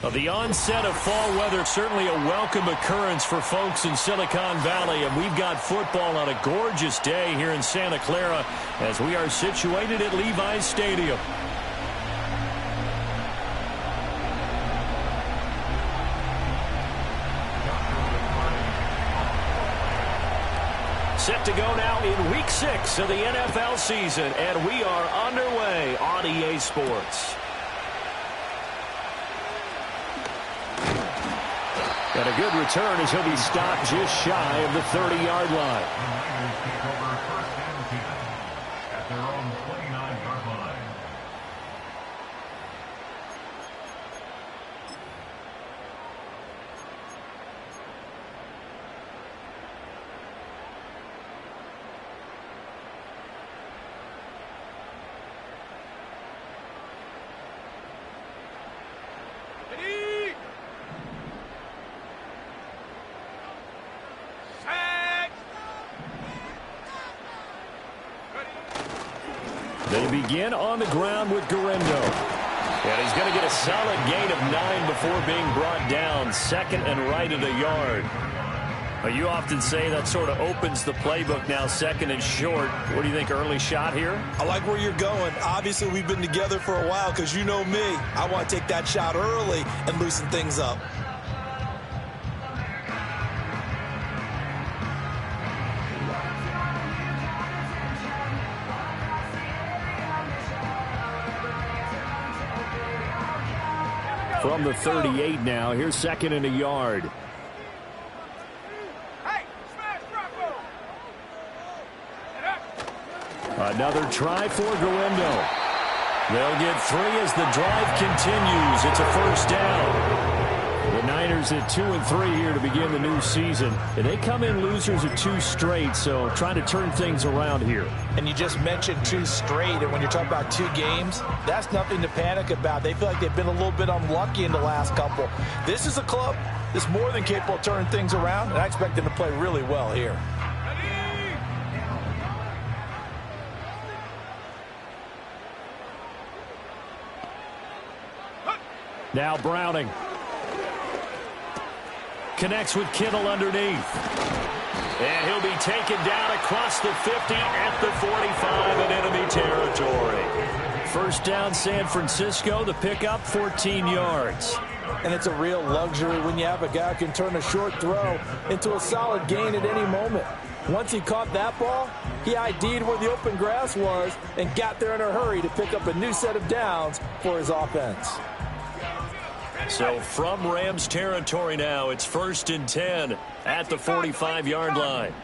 Well, the onset of fall weather, certainly a welcome occurrence for folks in Silicon Valley. And we've got football on a gorgeous day here in Santa Clara as we are situated at Levi's Stadium. Set to go now in Week 6 of the NFL season, and we are underway on EA Sports. And a good return as he'll be stopped just shy of the 30-yard line. At their own 29-yard line. They begin on the ground with Garendo. And he's going to get a solid gain of 9 before being brought down. Second and right at a yard. You often say that sort of opens the playbook now, second and short. What do you think, early shot here? I like where you're going. Obviously, we've been together for a while because you know me. I want to take that shot early and loosen things up. From the 38 now, here's second and a yard. Another try for Garendo. They'll get 3 as the drive continues. It's a first down. The Niners at 2-3 here to begin the new season. And they come in losers of 2 straight, so trying to turn things around here. And you just mentioned 2 straight, and when you're talking about 2 games, that's nothing to panic about. They feel like they've been a little bit unlucky in the last couple. This is a club that's more than capable of turning things around, and I expect them to play really well here. Now Browning. Connects with Kittle underneath. And he'll be taken down across the 50 at the 45 in enemy territory. First down San Francisco. The pickup 14 yards. And it's a real luxury when you have a guy who can turn a short throw into a solid gain at any moment. Once he caught that ball, he ID'd where the open grass was and got there in a hurry to pick up a new set of downs for his offense. So from Rams territory now, it's 1st and 10 at the 45-yard line.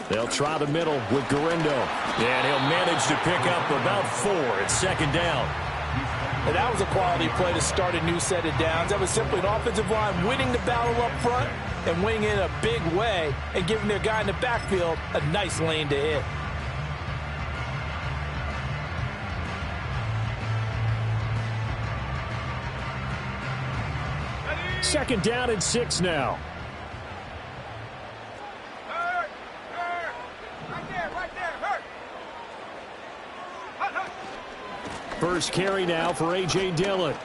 They'll try the middle with Garendo. And he'll manage to pick up about 4 at second down. And that was a quality play to start a new set of downs. That was simply an offensive line winning the battle up front and winning it in a big way and giving their guy in the backfield a nice lane to hit. Second down and 6 now. First carry now for A.J. Dillon.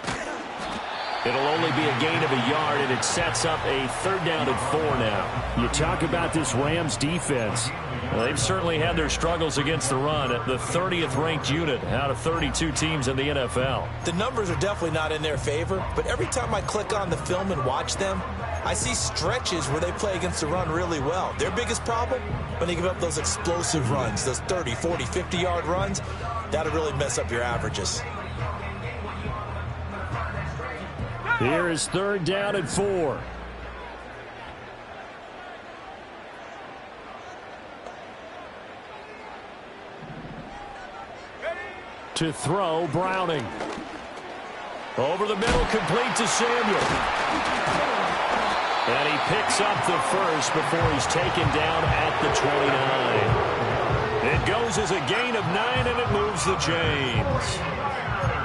It'll only be a gain of a yard, and it sets up a 3rd down and 4 now. You talk about this Rams defense. Well, they've certainly had their struggles against the run at the 30th ranked unit out of 32 teams in the NFL. The numbers are definitely not in their favor, but every time I click on the film and watch them, I see stretches where they play against the run really well. Their biggest problem, when they give up those explosive runs, those 30, 40, 50-yard runs, that'll really mess up your averages. Here is 3rd down and 4. To throw, Browning. Over the middle, complete to Samuel. And he picks up the first before he's taken down at the 29. It goes as a gain of 9, and it moves the chains.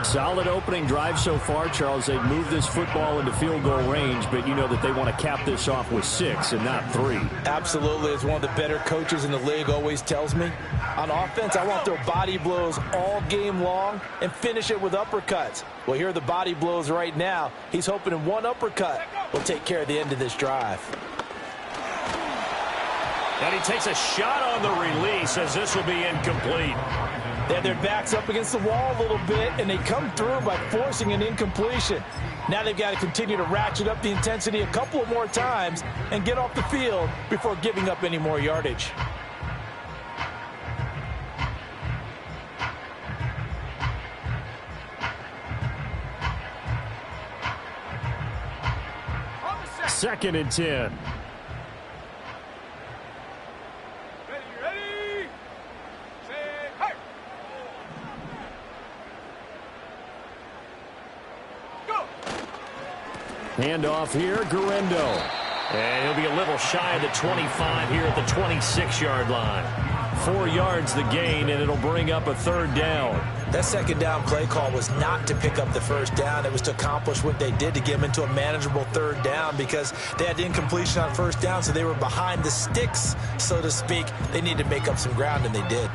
Solid opening drive so far, Charles. They've moved this football into field goal range, but you know that they want to cap this off with 6 and not 3. Absolutely. As one of the better coaches in the league always tells me, on offense, I want their body blows all game long and finish it with uppercuts. Well, here are the body blows right now. He's hoping in one uppercut will take care of the end of this drive. And he takes a shot on the release as this will be incomplete. They have their backs up against the wall a little bit, and they come through by forcing an incompletion. Now they've got to continue to ratchet up the intensity a couple of more times and get off the field before giving up any more yardage. Second and 10. Handoff here, Guerrero. And he'll be a little shy of the 25 here at the 26-yard line. 4 yards the gain, and it'll bring up a third down. That second down play call was not to pick up the first down. It was to accomplish what they did to get them into a manageable third down because they had incompletion on first down, so they were behind the sticks, so to speak. They needed to make up some ground, and they did.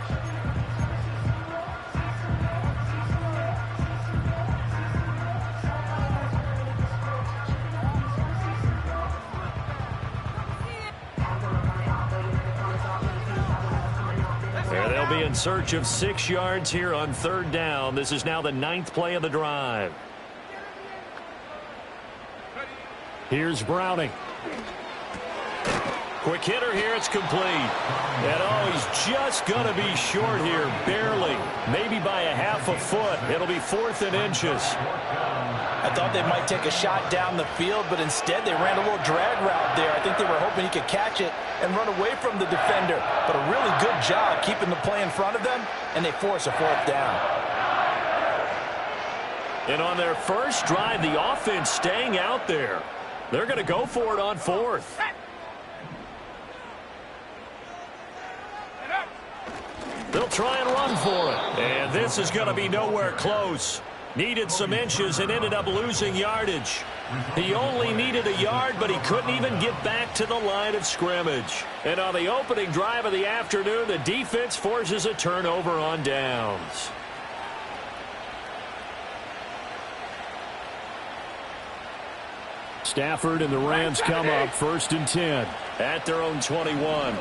They'll be in search of 6 yards here on third down. This is now the 9th play of the drive. Here's Browning. Quick hitter here. It's complete. And oh, he's just going to be short here. Barely. Maybe by a half a foot. It'll be 4th and inches. I thought they might take a shot down the field, but instead they ran a little drag route there. I think they were hoping he could catch it and run away from the defender. But a really good job keeping the play in front of them, and they force a 4th down. And on their first drive, the offense staying out there. They're going to go for it on 4th. They'll try and run for it. And this is going to be nowhere close. Needed some inches and ended up losing yardage. He only needed a yard, but he couldn't even get back to the line of scrimmage. And on the opening drive of the afternoon, the defense forces a turnover on downs. Stafford and the Rams come up 1st and 10 at their own 21.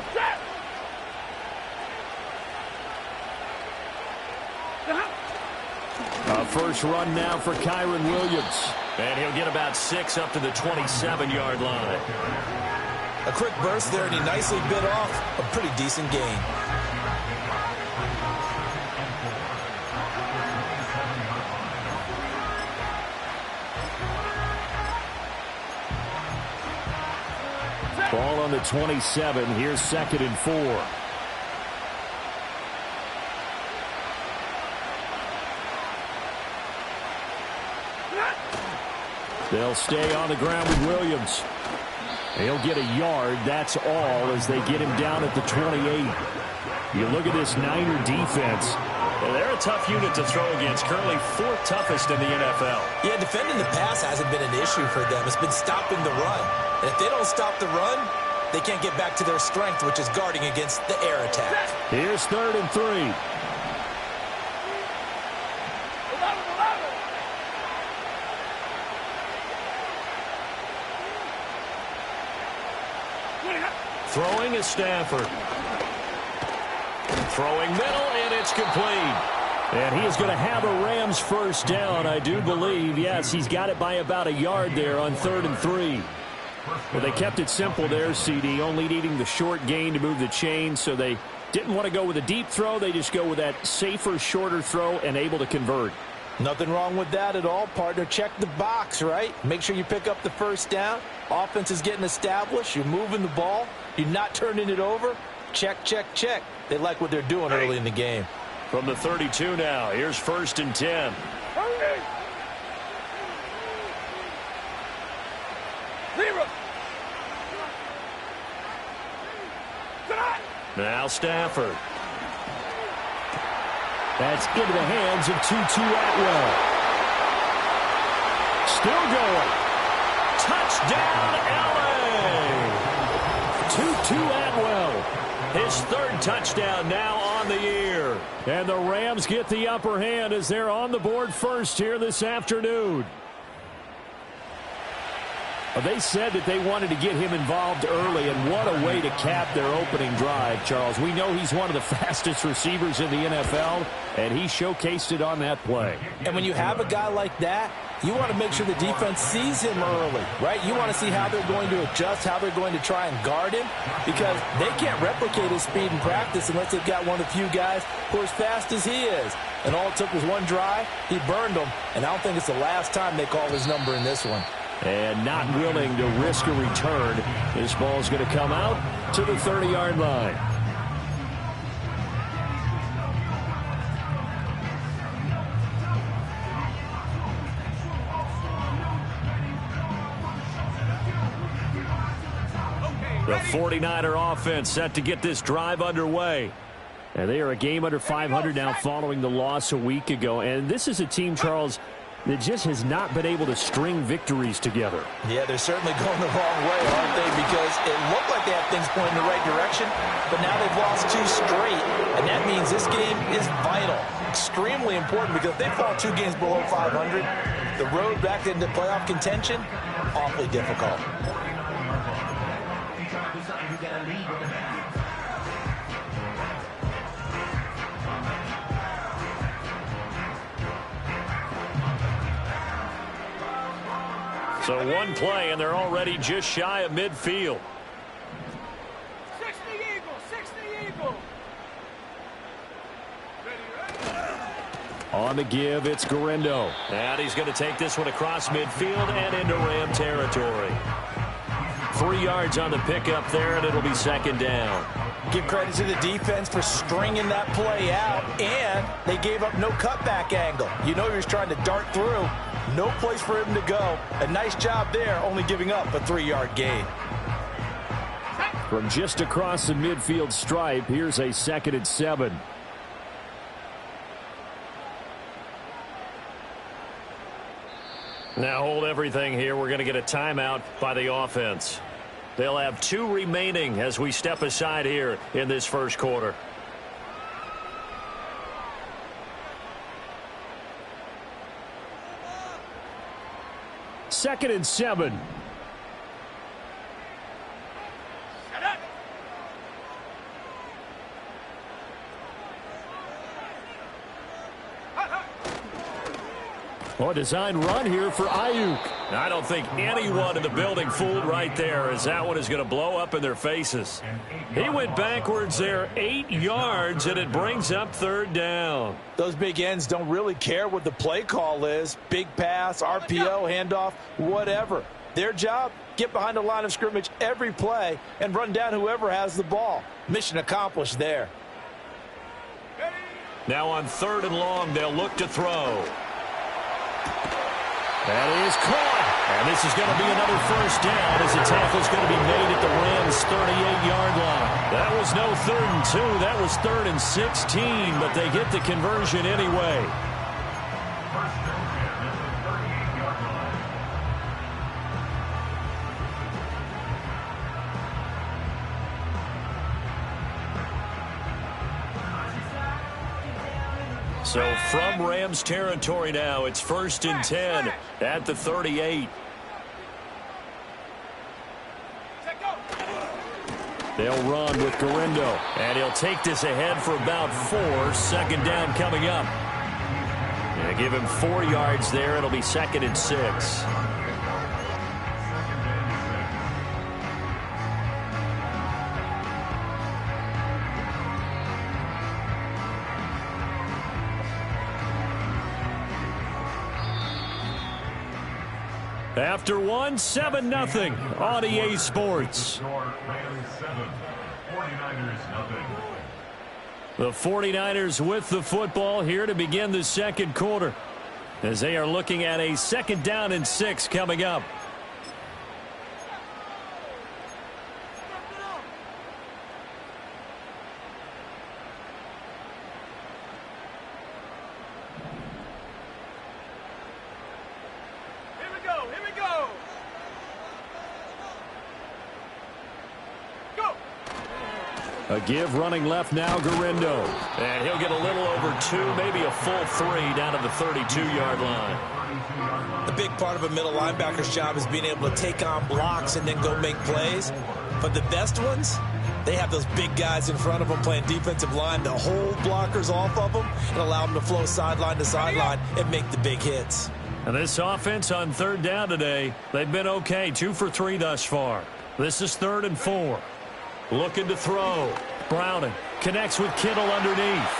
A first run now for Kyron Williams. And he'll get about 6 up to the 27-yard line. A quick burst there, and he nicely bit off a pretty decent gain. Ball on the 27. Here's 2nd and 4. They'll stay on the ground with Williams. He'll get a yard. That's all as they get him down at the 28. You look at this Niner defense. They're a tough unit to throw against. Currently 4th toughest in the NFL. Yeah, defending the pass hasn't been an issue for them. It's been stopping the run. And if they don't stop the run, they can't get back to their strength, which is guarding against the air attack. Here's 3rd and 3. Throwing is Stafford. Throwing middle, and it's complete. And he is going to have a Rams first down, I do believe. Yes, he's got it by about a yard there on 3rd and 3. Well, they kept it simple there, CD, only needing the short gain to move the chain, so they didn't want to go with a deep throw. They just go with that safer, shorter throw and able to convert. Nothing wrong with that at all, partner. Check the box, right? Make sure you pick up the first down. Offense is getting established. You're moving the ball. You're not turning it over. Check, check, check. They like what they're doing early in the game. From the 32 now, here's 1st and 10. Now Stafford. That's into the hands of Tutu Atwell. Still going. Touchdown, L.A. Tutu Atwell. His third touchdown now on the year. And the Rams get the upper hand as they're on the board first here this afternoon. They said that they wanted to get him involved early, and what a way to cap their opening drive, Charles. We know he's one of the fastest receivers in the NFL, and he showcased it on that play. And when you have a guy like that, you want to make sure the defense sees him early, right? You want to see how they're going to adjust, how they're going to try and guard him, because they can't replicate his speed in practice unless they've got one of the few guys who are as fast as he is. And all it took was one drive. He burned them, and I don't think it's the last time they call his number in this one. And not willing to risk a return. This ball's going to come out to the 30-yard line. The 49er offense set to get this drive underway. And they are a game under 500 now following the loss a week ago. And this is a team, Charles, that just has not been able to string victories together. Yeah, they're certainly going the wrong way, aren't they? Because it looked like they had things pointing in the right direction, but now they've lost 2 straight. And that means this game is vital, extremely important, because if they fall 2 games below 500, the road back into playoff contention, awfully difficult. So one play, and they're already just shy of midfield. 60 Eagle, 60 Eagle. On the give, it's Garindo. And he's going to take this one across midfield and into Ram territory. 3 yards on the pickup there, and it'll be second down. Give credit to the defense for stringing that play out, and they gave up no cutback angle. You know he was trying to dart through. No place for him to go. A nice job there, only giving up a 3-yard gain. From just across the midfield stripe, here's a 2nd and 7. Now hold everything here. We're going to get a timeout by the offense. They'll have 2 remaining as we step aside here in this first quarter. Second and 7. Oh, a design run here for Ayuk. I don't think anyone in the building fooled right there, as that one is going to blow up in their faces. He went backwards there 8 yards, and it brings up 3rd down. Those big ends don't really care what the play call is. Big pass, RPO, handoff, whatever. Their job, get behind the line of scrimmage every play and run down whoever has the ball. Mission accomplished there. Now on 3rd and long, they'll look to throw. That is caught. And this is going to be another first down as the tackle is going to be made at the Rams' 38-yard line. That was no 3rd and 2. That was 3rd and 16, but they get the conversion anyway. So from Rams territory now, it's 1st and 10 at the 38. They'll run with Garindo, and he'll take this ahead for about 4. 2nd down coming up. And give him 4 yards there. It'll be 2nd and 6. After 1, 7-0 on EA Sports. The 49ers with the football here to begin the second quarter, as they are looking at a 2nd down and 6 coming up. Here we go. Here we go. A give running left now, Garindo. And he'll get a little over 2, maybe a full 3 down to the 32-yard line. The big part of a middle linebacker's job is being able to take on blocks and then go make plays. But the best ones, they have those big guys in front of them playing defensive line to hold blockers off of them and allow them to flow sideline to sideline and make the big hits. And this offense on third down today, they've been okay, 2 for 3 thus far. This is 3rd and 4. Looking to throw. Browning connects with Kittle underneath.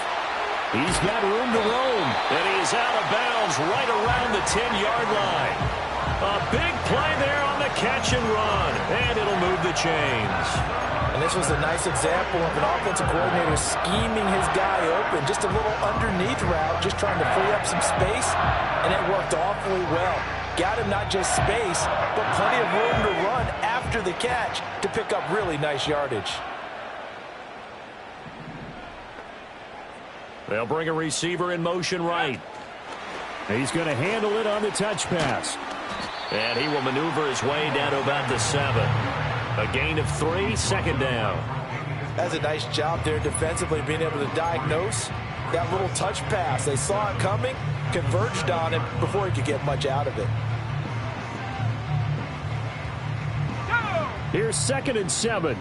He's got room to roam. And he is out of bounds right around the 10-yard line. A big play there on the catch and run. And it'll move the chains. And this was a nice example of an offensive coordinator scheming his guy open. Just a little underneath route, just trying to free up some space. And it worked awfully well. Got him not just space, but plenty of room to run after the catch to pick up really nice yardage. They'll bring a receiver in motion right. He's going to handle it on the touch pass. And he will maneuver his way down to about the 7. A gain of 3, 2nd down. That's a nice job there defensively, being able to diagnose that little touch pass. They saw it coming, converged on it before he could get much out of it. Here's 2nd and 7.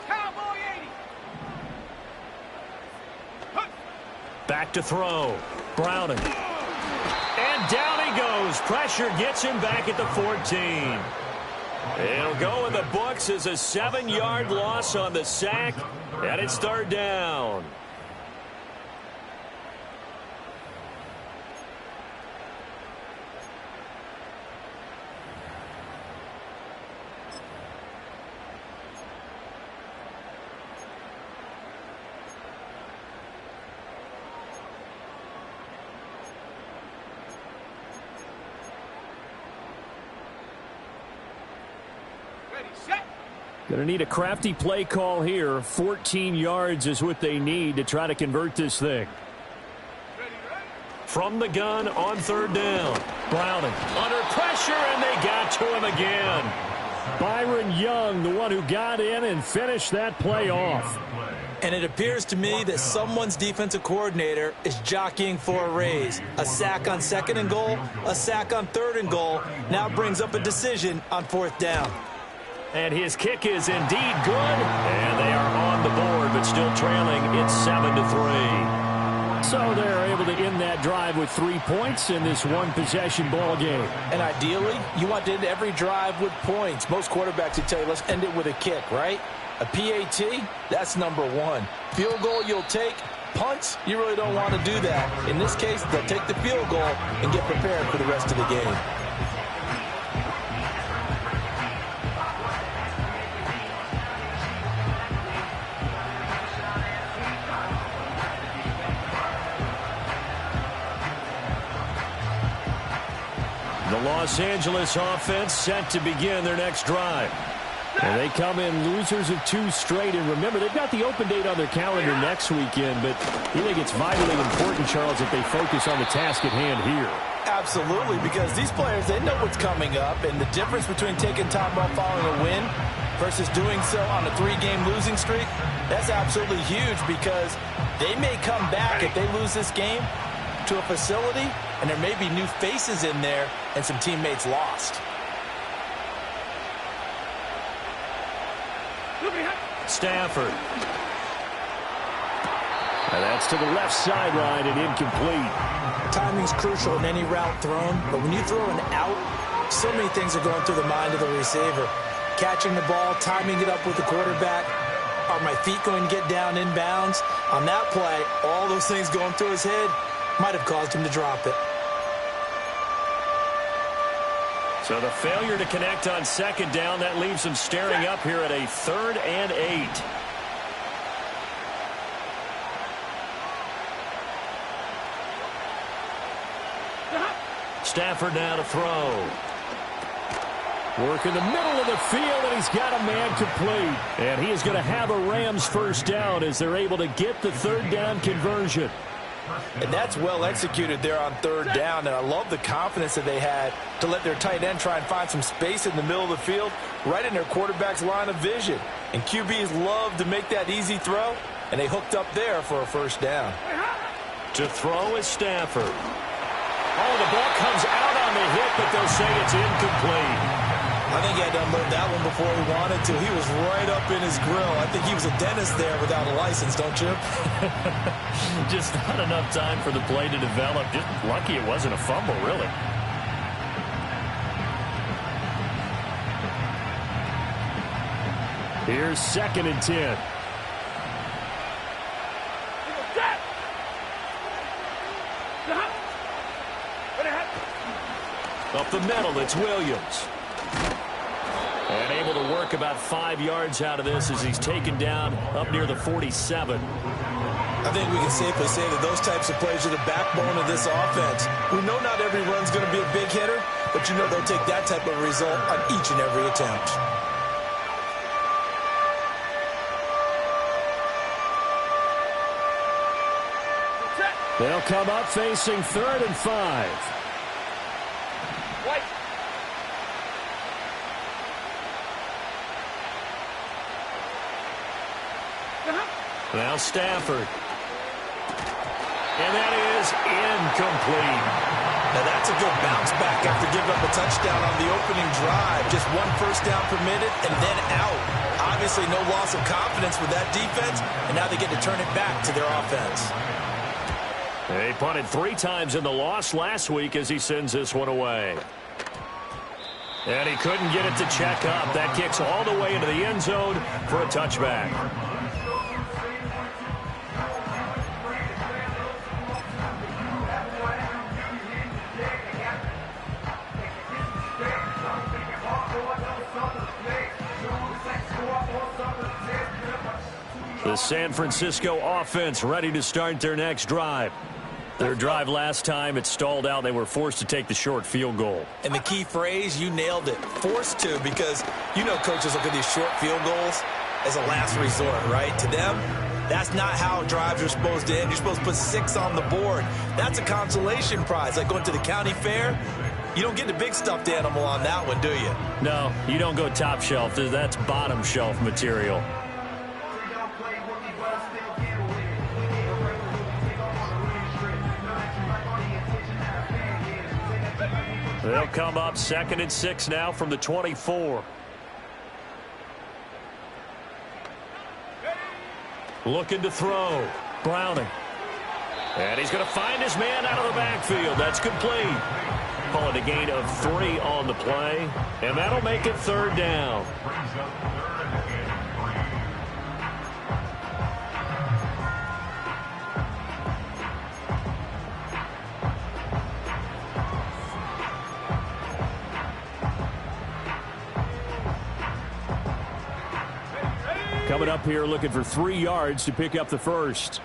Cowboy 80. Back to throw. Browning. And down he goes. Pressure gets him back at the 14. It'll go in the books as a 7-yard loss on the sack. And it's 3rd down. Going to need a crafty play call here. 14 yards is what they need to try to convert this thing. From the gun on 3rd down. Browning under pressure, and they got to him again. Byron Young, the one who got in and finished that play off. And it appears to me that someone's defensive coordinator is jockeying for a raise. A sack on 2nd and goal, a sack on 3rd and goal, now brings up a decision on 4th down. And his kick is indeed good. And they are on the board, but still trailing. It's 7-3. So they're able to end that drive with 3 points in this one-possession ball game. And ideally, you want to end every drive with points. Most quarterbacks would tell you, let's end it with a kick, right? A PAT, that's number 1. Field goal you'll take. Punts, you really don't want to do that. In this case, they'll take the field goal and get prepared for the rest of the game. The Los Angeles offense set to begin their next drive. And they come in losers of 2 straight. And remember, they've got the open date on their calendar next weekend. But I think it's vitally important, Charles, that they focus on the task at hand here. Absolutely, because these players, they know what's coming up. And the difference between taking time off following a win versus doing so on a 3-game losing streak, that's absolutely huge, because they may come back if they lose this game to a facility, and there may be new faces in there and some teammates lost. Stafford. And that's to the left sideline and incomplete. Timing's crucial in any route thrown, but when you throw an out, so many things are going through the mind of the receiver. Catching the ball, timing it up with the quarterback. Are my feet going to get down inbounds? On that play, all those things going through his head might have caused him to drop it. So the failure to connect on 2nd down, that leaves him staring up here at a 3rd and 8. Stafford now to throw. Work in the middle of the field, and he's got a man complete. And he is going to have a Rams first down as they're able to get the 3rd down conversion. And that's well executed there on third down. And I love the confidence that they had to let their tight end try and find some space in the middle of the field, right in their quarterback's line of vision. And QBs love to make that easy throw, and they hooked up there for a first down. To throw is Stafford. Oh, the ball comes out on the hit, but they'll say it's incomplete. I think he had to unload that one before he wanted to. He was right up in his grill. I think he was a dentist there without a license, don't you? Just not enough time for the play to develop. Just lucky it wasn't a fumble, really. Here's 2nd and 10. Up the middle, it's Williams. And able to work about 5 yards out of this as he's taken down up near the 47. I think we can safely say that those types of plays are the backbone of this offense. We know not every run's going to be a big hitter, but you know they'll take that type of result on each and every attempt. They'll come up facing 3rd and 5. Now Stafford. And that is incomplete. Now that's a good bounce back after giving up a touchdown on the opening drive. Just 1 first down permitted and then out. Obviously no loss of confidence with that defense, and now they get to turn it back to their offense. They punted 3 times in the loss last week as he sends this one away. And he couldn't get it to check up. That kicks all the way into the end zone for a touchback. The San Francisco offense ready to start their next drive. Their drive last time, it stalled out. They were forced to take the short field goal. And the key phrase, you nailed it. Forced to, because you know coaches look at these short field goals as a last resort, right? To them, that's not how drives are supposed to end. You're supposed to put 6 on the board. That's a consolation prize, like going to the county fair. You don't get the big stuffed animal on that one, do you? No, you don't go top shelf. That's bottom shelf material. They'll come up 2nd and 6 now from the 24. Looking to throw. Browning. And he's going to find his man out of the backfield. That's complete. Call it a gain of 3 on the play. And that'll make it 3rd down. Coming up here looking for 3 yards to pick up the first.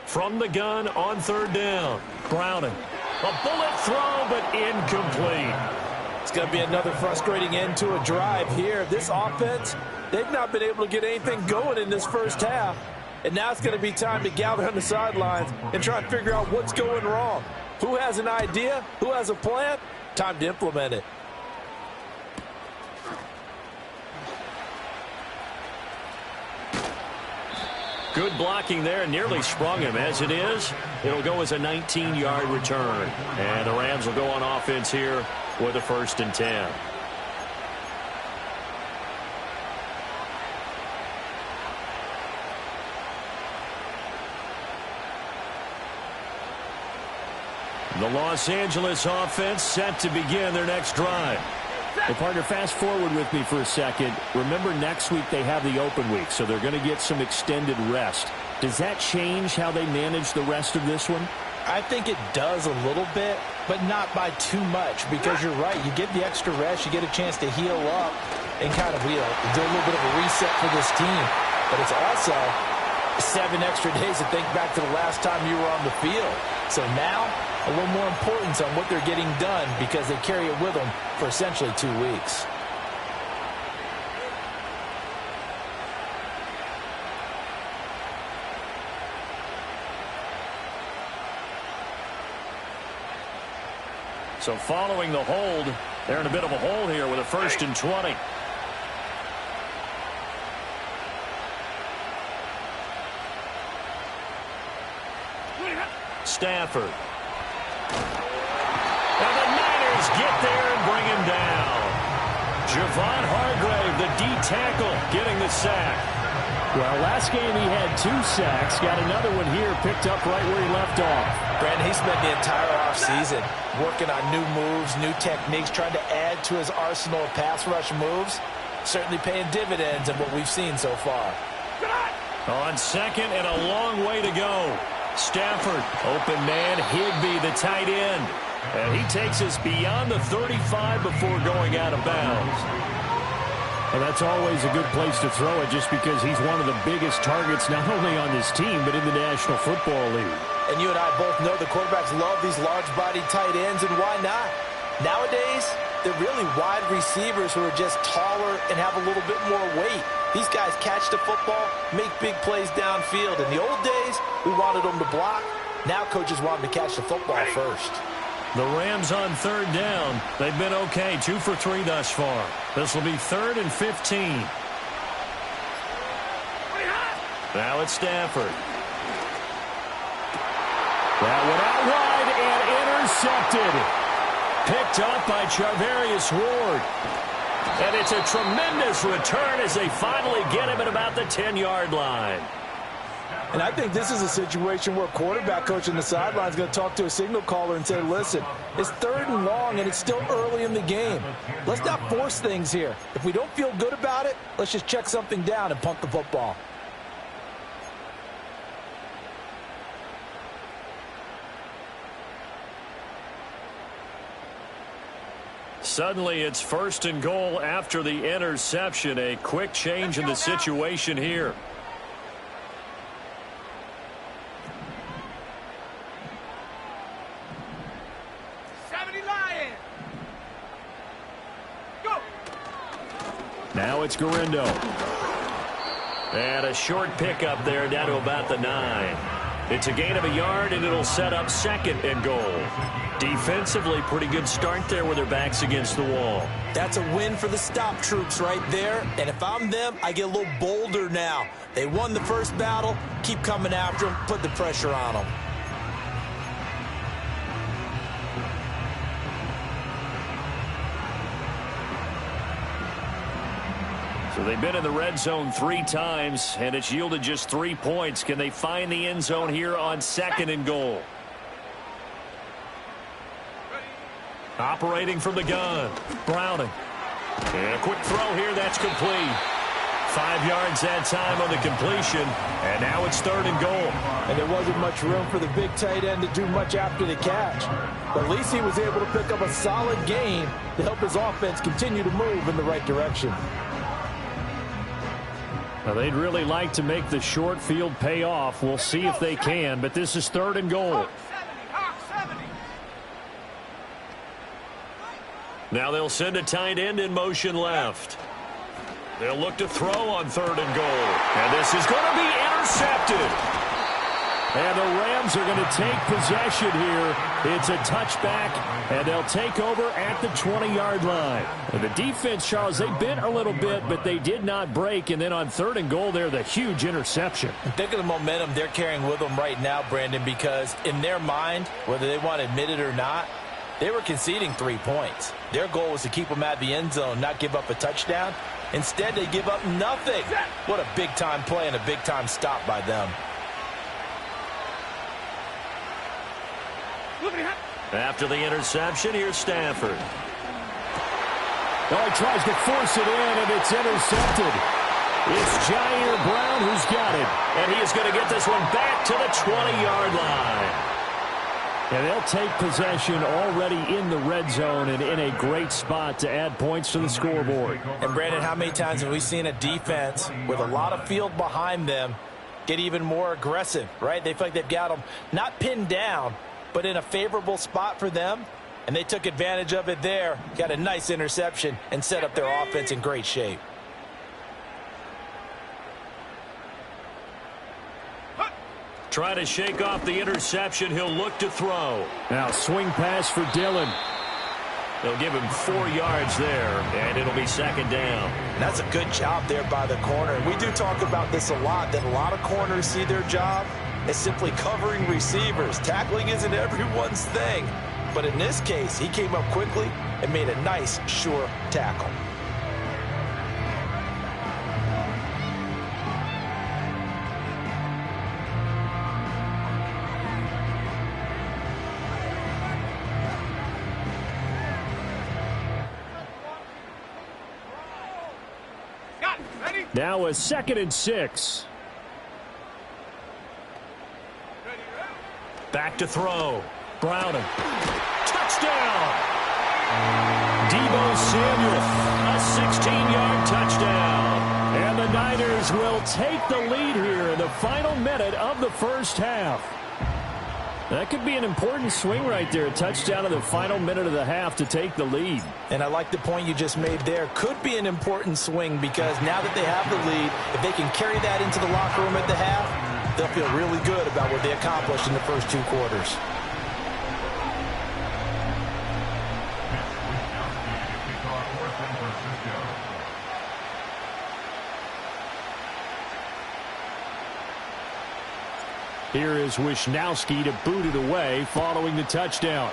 From the gun on 3rd down. Browning. A bullet throw, but incomplete. It's going to be another frustrating end to a drive here. This offense, they've not been able to get anything going in this first half. And now it's going to be time to gather on the sidelines and try and figure out what's going wrong. Who has an idea? Who has a plan? Time to implement it. Good blocking there, nearly sprung him. As it is, it'll go as a 19-yard return. And the Rams will go on offense here with a 1st and 10. The Los Angeles offense set to begin their next drive. Well, partner, fast forward with me for a second. Remember, next week they have the open week, so they're going to get some extended rest. Does that change how they manage the rest of this one? I think it does a little bit, but not by too much, because you're right. You get the extra rest, you get a chance to heal up and kind of do a little bit of a reset for this team. But it's also 7 extra days to think back to the last time you were on the field. So now, a little more importance on what they're getting done because they carry it with them for essentially 2 weeks. So following the hold, they're in a bit of a hole here with a 1st and 20. Stafford. And the Niners get there and bring him down. Javon Hargrave, the D tackle, getting the sack. Well, last game he had 2 sacks. Got another one here, picked up right where he left off. Brandon, he spent the entire offseason working on new moves, new techniques, trying to add to his arsenal of pass rush moves. Certainly paying dividends in what we've seen so far. On 2nd and a long way to go. Stafford, open man, Higbee, the tight end. And he takes us beyond the 35 before going out of bounds. And that's always a good place to throw it just because he's one of the biggest targets not only on this team but in the National Football League. And you and I both know the quarterbacks love these large-bodied tight ends, and why not? Nowadays, they're really wide receivers who are just taller and have a little bit more weight. These guys catch the football, make big plays downfield. In the old days, we wanted them to block. Now coaches want them to catch the football first. The Rams on 3rd down. They've been okay, 2 for 3 thus far. This will be 3rd and 15. Now it's Stafford. That went out wide and intercepted. Picked up by Charvarius Ward. And it's a tremendous return as they finally get him at about the 10-yard line. And I think this is a situation where a quarterback coach on the sideline is going to talk to a signal caller and say, listen, it's 3rd and long and it's still early in the game. Let's not force things here. If we don't feel good about it, let's just check something down and punt the football. Suddenly it's 1st and goal after the interception. A quick change in the situation here. Now it's Garindo. And a short pickup there down to about the 9. It's a gain of a yard, and it'll set up 2nd and goal. Defensively, pretty good start there with their backs against the wall. That's a win for the stop troops right there. And if I'm them, I get a little bolder now. They won the first battle. Keep coming after them. Put the pressure on them. So they've been in the red zone 3 times, and it's yielded just 3 points. Can they find the end zone here on 2nd and goal? Operating from the gun, Browning. And a quick throw here, that's complete. 5 yards that time on the completion, and now it's 3rd and goal. And there wasn't much room for the big tight end to do much after the catch. But at least he was able to pick up a solid gain to help his offense continue to move in the right direction. Now, they'd really like to make the short field pay off. We'll see if they can, but this is 3rd and goal. Now they'll send a tight end in motion left. They'll look to throw on 3rd and goal. And this is going to be intercepted. And the Rams are going to take possession here. It's a touchback, and they'll take over at the 20-yard line. And the defense, Charles, they bent a little bit, but they did not break. And then on 3rd and goal there, the huge interception. Think of the momentum they're carrying with them right now, Brandon, because in their mind, whether they want to admit it or not, they were conceding 3 points. Their goal was to keep them at the end zone, not give up a touchdown. Instead, they give up nothing. What a big-time play and a big-time stop by them. After the interception, here's Stafford. Oh, he tries to force it in, and it's intercepted. It's Jair Brown who's got it. And he is going to get this one back to the 20-yard line. And they'll take possession already in the red zone and in a great spot to add points to the scoreboard. And, Brandon, how many times have we seen a defense with a lot of field behind them get even more aggressive, right? They feel like they've got them not pinned down, but in a favorable spot for them, and they took advantage of it there, got a nice interception, and set up their offense in great shape. Try to shake off the interception. He'll look to throw. Now swing pass for Dillon. They'll give him 4 yards there, and it'll be second down. And that's a good job there by the corner. And we do talk about this a lot, that a lot of corners see their job as simply covering receivers. Tackling isn't everyone's thing. But in this case, he came up quickly and made a nice, sure tackle. Now a 2nd and 6. Back to throw. Browning. Touchdown! Deebo Samuel, a 16-yard touchdown. And the Niners will take the lead here in the final minute of the first half. That could be an important swing right there. A touchdown in the final minute of the half to take the lead. And I like the point you just made there. Could be an important swing because now that they have the lead, if they can carry that into the locker room at the half, they'll feel really good about what they accomplished in the first 2 quarters. Here is Wisnowski to boot it away following the touchdown.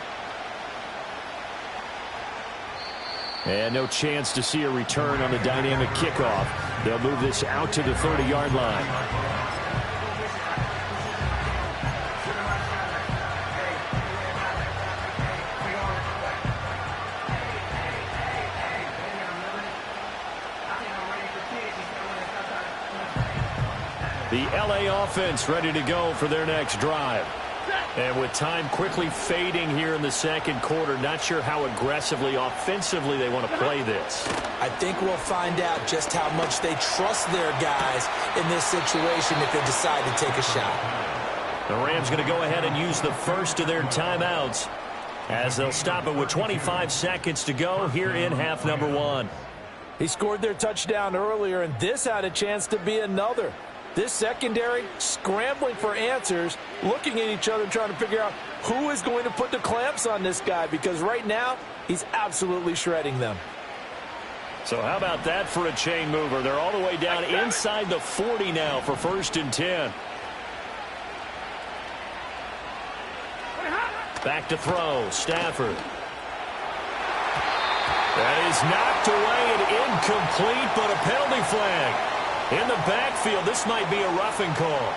And no chance to see a return on the dynamic kickoff. They'll move this out to the 30-yard line. The LA offense ready to go for their next drive. And with time quickly fading here in the second quarter, not sure how aggressively, offensively they want to play this. I think we'll find out just how much they trust their guys in this situation if they decide to take a shot. The Rams going to go ahead and use the first of their timeouts as they'll stop it with 25 seconds to go here in half number 1. He scored their touchdown earlier, and this had a chance to be another. This secondary scrambling for answers, looking at each other, trying to figure out who is going to put the clamps on this guy, because right now he's absolutely shredding them. So how about that for a chain mover? They're all the way down inside the 40 now for 1st and 10. Back to throw. Stafford. That is knocked away and incomplete, but a penalty flag. In the backfield, this might be a roughing call.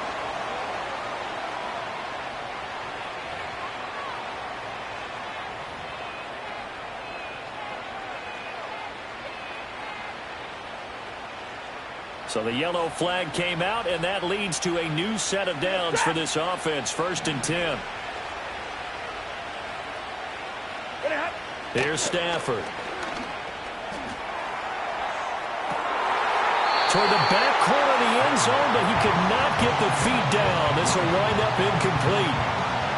So the yellow flag came out, and that leads to a new set of downs for this offense. 1st and 10. Here's Stafford. Toward the back corner of the end zone, but he could not get the feet down. This will wind up incomplete.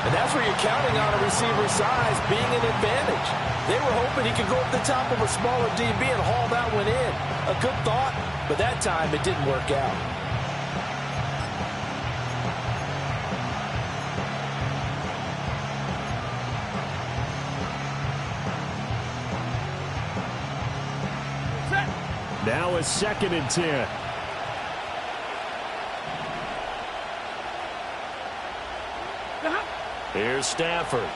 And that's where you're counting on a receiver's size being an advantage. They were hoping he could go up the top of a smaller DB and haul that one in. A good thought, but that time it didn't work out. Now a 2nd and 10. Here's Stafford.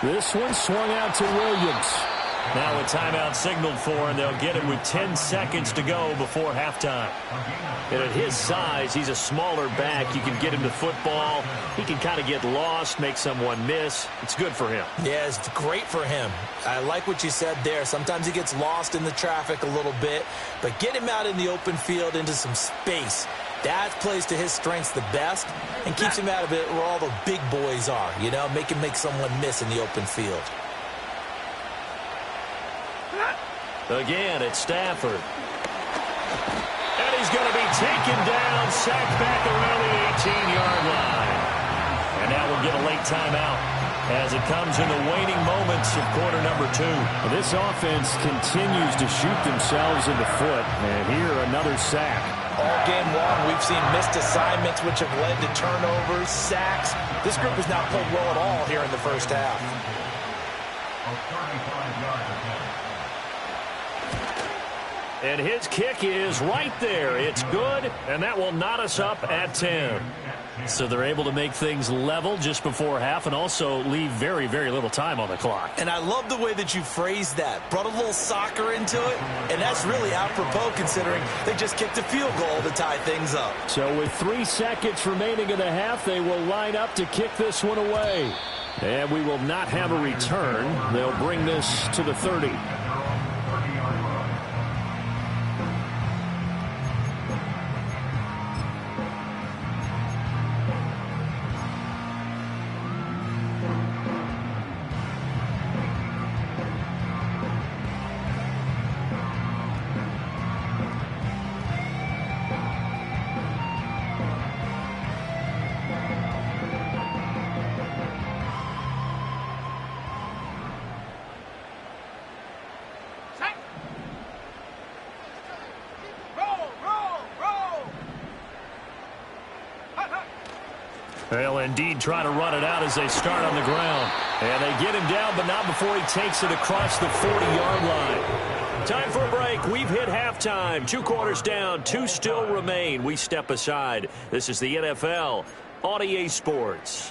This one swung out to Williams. Now a timeout signaled for, and they'll get it with 10 seconds to go before halftime. And at his size, he's a smaller back. You can get him to football. He can kind of get lost, make someone miss. It's good for him. Yeah, it's great for him. I like what you said there. Sometimes he gets lost in the traffic a little bit, but get him out in the open field into some space. That plays to his strengths the best and keeps him out of it where all the big boys are, you know, make him make someone miss in the open field. Again, it's Stafford. And he's going to be taken down, sacked back around the 18-yard line. And now we'll get a late timeout as it comes in the waning moments of quarter number 2. This offense continues to shoot themselves in the foot. And here, another sack. All game long, we've seen missed assignments, which have led to turnovers, sacks. This group has not played well at all here in the first half. 35-yard attempt. And his kick is right there. It's good, and that will knot us up at 10. So they're able to make things level just before half and also leave very, very little time on the clock. And I love the way that you phrased that. Brought a little soccer into it, and that's really apropos considering they just kicked a field goal to tie things up. So with 3 seconds remaining in the half, they will line up to kick this one away. And we will not have a return. They'll bring this to the 30. They'll indeed try to run it out as they start on the ground. And they get him down, but not before he takes it across the 40-yard line. Time for a break. We've hit halftime. 2 quarters down, 2 still remain. We step aside. This is the NFL on EA Sports.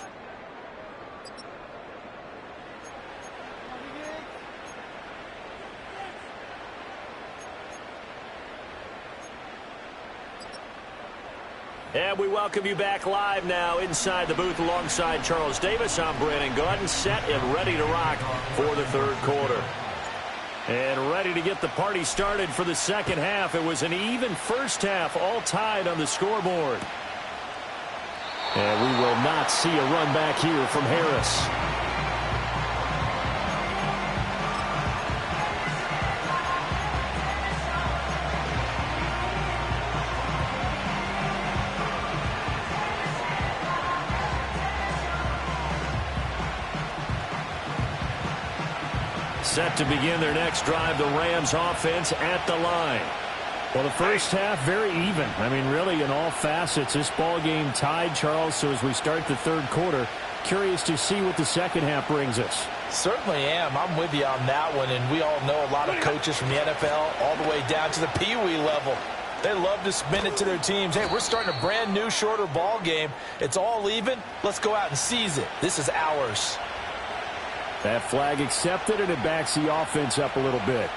And we welcome you back live now inside the booth alongside Charles Davis. I'm Brandon Gaudin, set and ready to rock for the third quarter. And ready to get the party started for the second half. It was an even first half, all tied on the scoreboard. And we will not see a run back here from Harris. Set to begin their next drive, the Rams offense at the line. Well, the first half, very even. I mean, really, in all facets, this ball game tied, Charles. So as we start the third quarter, curious to see what the second half brings us. Certainly am. I'm with you on that one. And we all know a lot of coaches from the NFL all the way down to the Pee Wee level. They love to spin it to their teams. Hey, we're starting a brand new, shorter ball game. It's all even. Let's go out and seize it. This is ours. That flag accepted, and it backs the offense up a little bit.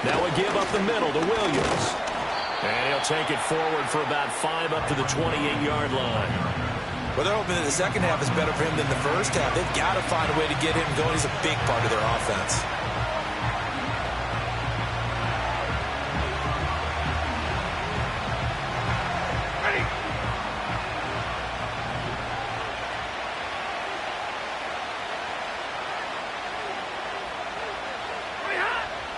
Now a give up the middle to Williams. And he'll take it forward for about 5 up to the 28-yard line. Well, they're hoping that the second half is better for him than the first half. They've got to find a way to get him going. He's a big part of their offense. Ready.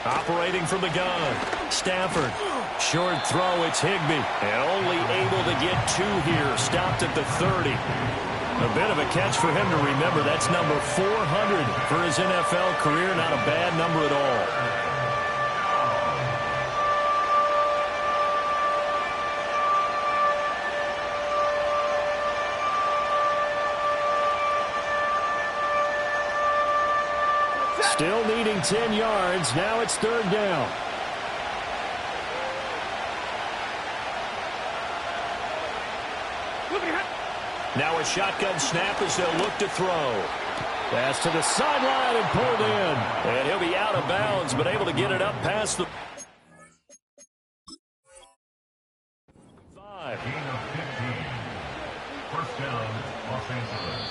Operating from the gun. Stafford. Short throw, it's Higbee. And only able to get 2 here. Stopped at the 30. A bit of a catch for him to remember. That's number 400 for his NFL career. Not a bad number at all. Still needing 10 yards. Now it's third down. Now a shotgun snap as they'll look to throw. Pass to the sideline and pulled in. And he'll be out of bounds, but able to get it up past the 5. Gain of 15. First down, Los Angeles.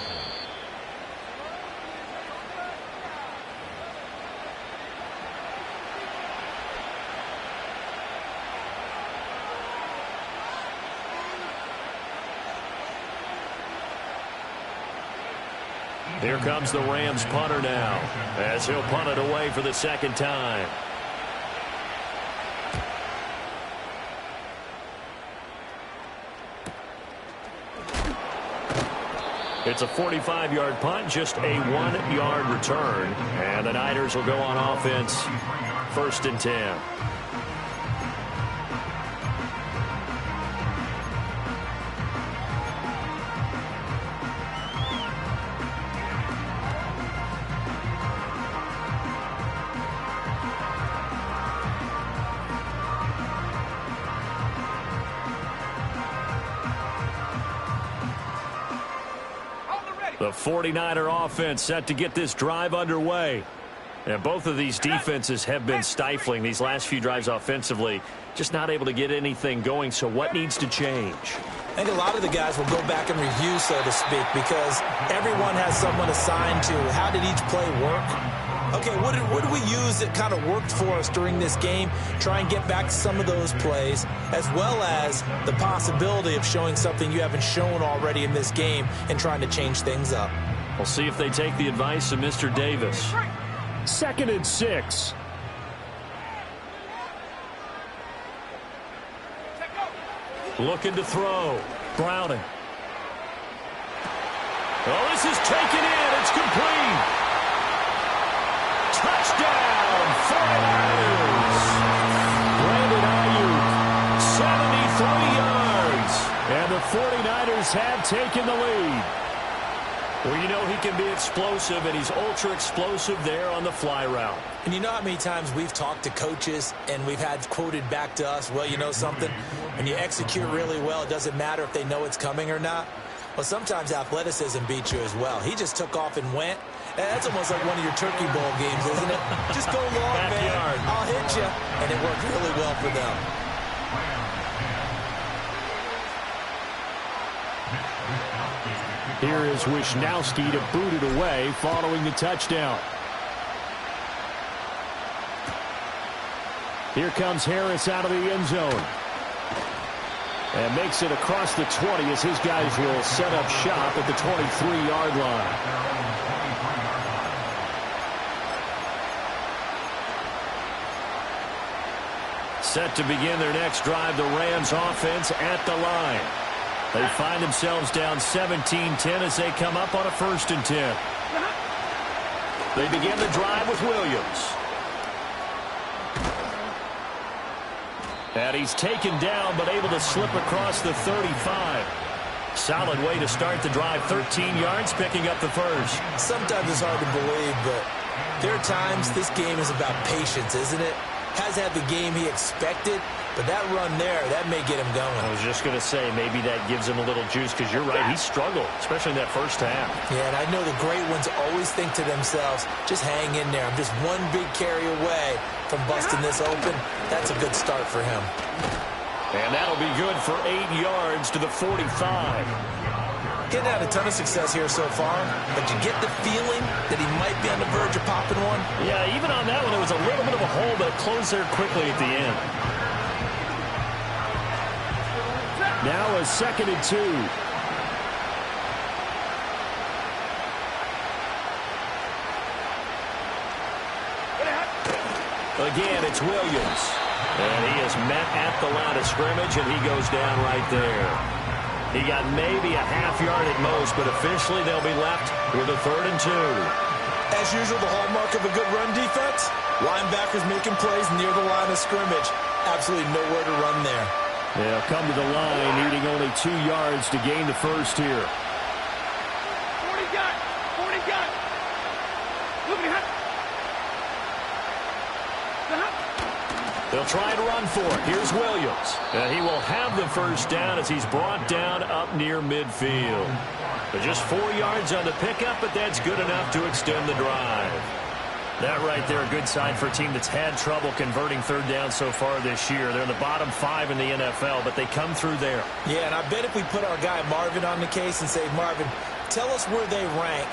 Here comes the Rams punter now, as he'll punt it away for the second time. It's a 45-yard punt, just a 1-yard return. And the Niners will go on offense, 1st and 10. The 49er offense set to get this drive underway. And both of these defenses have been stifling these last few drives offensively. Just not able to get anything going. So what needs to change? I think a lot of the guys will go back and review, so to speak, because everyone has someone assigned to how did each play work. Okay, what did we use that kind of worked for us during this game? Try and get back to some of those plays, as well as the possibility of showing something you haven't shown already in this game and trying to change things up. We'll see if they take the advice of Mr. Davis. 2nd and 6. Looking to throw. Browning. Oh, this is taken in. It's complete. Touchdown, 49ers. Brandon Ayuk, 73 yards. And the 49ers have taken the lead. Well, you know he can be explosive, and he's ultra-explosive there on the fly route. And you know how many times we've talked to coaches and we've had quoted back to us, well, you know something? When you execute really well, it doesn't matter if they know it's coming or not. Well, sometimes athleticism beats you as well. He just took off and went. That's almost like one of your Turkey Bowl games, isn't it? Just go long, Backyard. man. I'll hit you. And it worked really well for them. Here is Wisnowski to boot it away following the touchdown. Here comes Harris out of the end zone. And makes it across the 20 as his guys will set up shop at the 23-yard line. Set to begin their next drive, the Rams offense at the line. They find themselves down 17-10 as they come up on a 1st and 10. They begin the drive with Williams. And he's taken down but able to slip across the 35. Solid way to start the drive. 13 yards, picking up the first. Sometimes it's hard to believe, but there are times this game is about patience, isn't it? Has had the game he expected, but that run there, that may get him going. I was just going to say, maybe that gives him a little juice, because you're right, he struggled, especially in that first half. Yeah, and I know the great ones always think to themselves, just hang in there. I'm just one big carry away from busting this open. That's a good start for him. And that'll be good for 8 yards to the 45. Getting had a ton of success here so far, but you get the feeling that he might be on the verge of popping one. Yeah, even on that one, there was a little bit of a hole, but it closed there quickly at the end. Now a 2nd and 2. Again, it's Williams. And he is met at the line of scrimmage, and he goes down right there. He got maybe a half yard at most, but officially they'll be left with a 3rd and 2. As usual, the hallmark of a good run defense, linebackers making plays near the line of scrimmage. Absolutely nowhere to run there. They'll come to the line, needing only 2 yards to gain the first here. 40 got. Moving ahead. They'll try and run for it. Here's Williams. And he will have the first down as he's brought down up near midfield. But just 4 yards on the pickup, but that's good enough to extend the drive. That right there, a good sign for a team that's had trouble converting 3rd down so far this year. They're in the bottom 5 in the NFL, but they come through there. Yeah, and I bet if we put our guy Marvin on the case and say, Marvin, tell us where they rank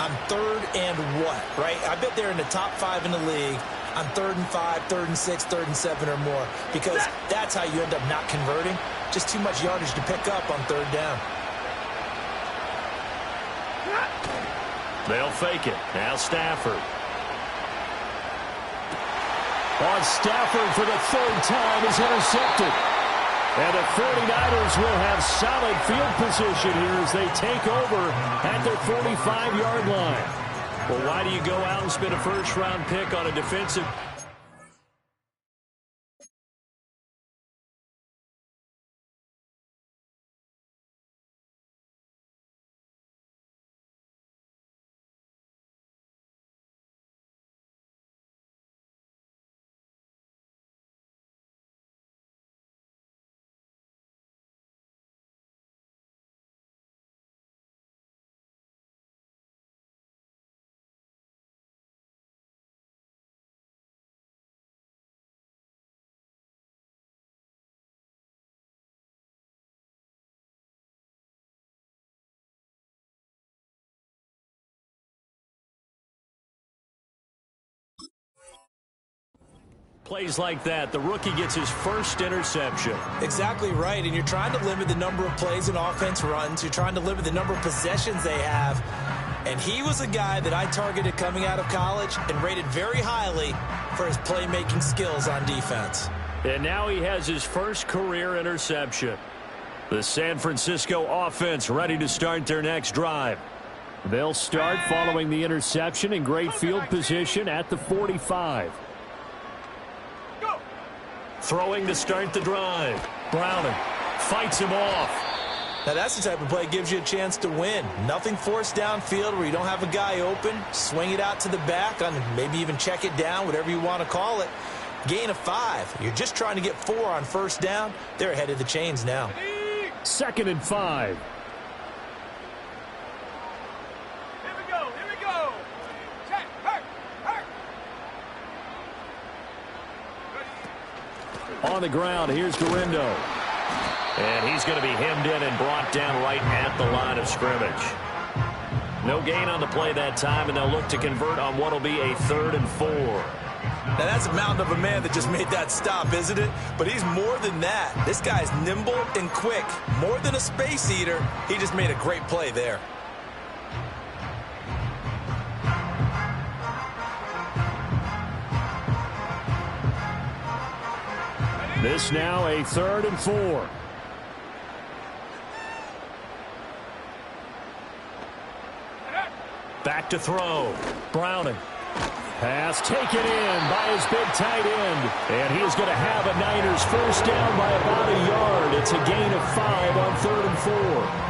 on 3rd and what, right? I bet they're in the top 5 in the league on 3rd and 5, 3rd and 6, 3rd and 7 or more, because that's how you end up not converting. Just too much yardage to pick up on 3rd down. They'll fake it. Now Stafford. On Stafford for the 3rd time is intercepted. And the 49ers will have solid field position here as they take over at their 45-yard line. Well, why do you go out and spend a first-round pick on a defensive... Plays like that, the rookie gets his first interception. Exactly right, and you're trying to limit the number of plays and offense runs. You're trying to limit the number of possessions they have. And he was a guy that I targeted coming out of college and rated very highly for his playmaking skills on defense. And now he has his first career interception. The San Francisco offense ready to start their next drive. They'll start following the interception in great field position at the 45. Throwing to start the drive. Browning fights him off. Now that's the type of play that gives you a chance to win. Nothing forced downfield where you don't have a guy open. Swing it out to the back, on maybe even check it down, whatever you want to call it. Gain of 5. You're just trying to get 4 on first down. They're ahead of the chains now. 2nd and 5. Here we go. Check, hurt. On the ground, here's Garindo. And he's going to be hemmed in and brought down right at the line of scrimmage. No gain on the play that time, and they'll look to convert on what will be a 3rd and 4. Now that's a mountain of a man that just made that stop, isn't it? But he's more than that. This guy's nimble and quick. More than a space eater, he just made a great play there. This now a 3rd and 4. Back to throw. Browning. Pass taken in by his big tight end. And he's going to have a Niners first down by about a yard. It's a gain of 5 on 3rd and 4.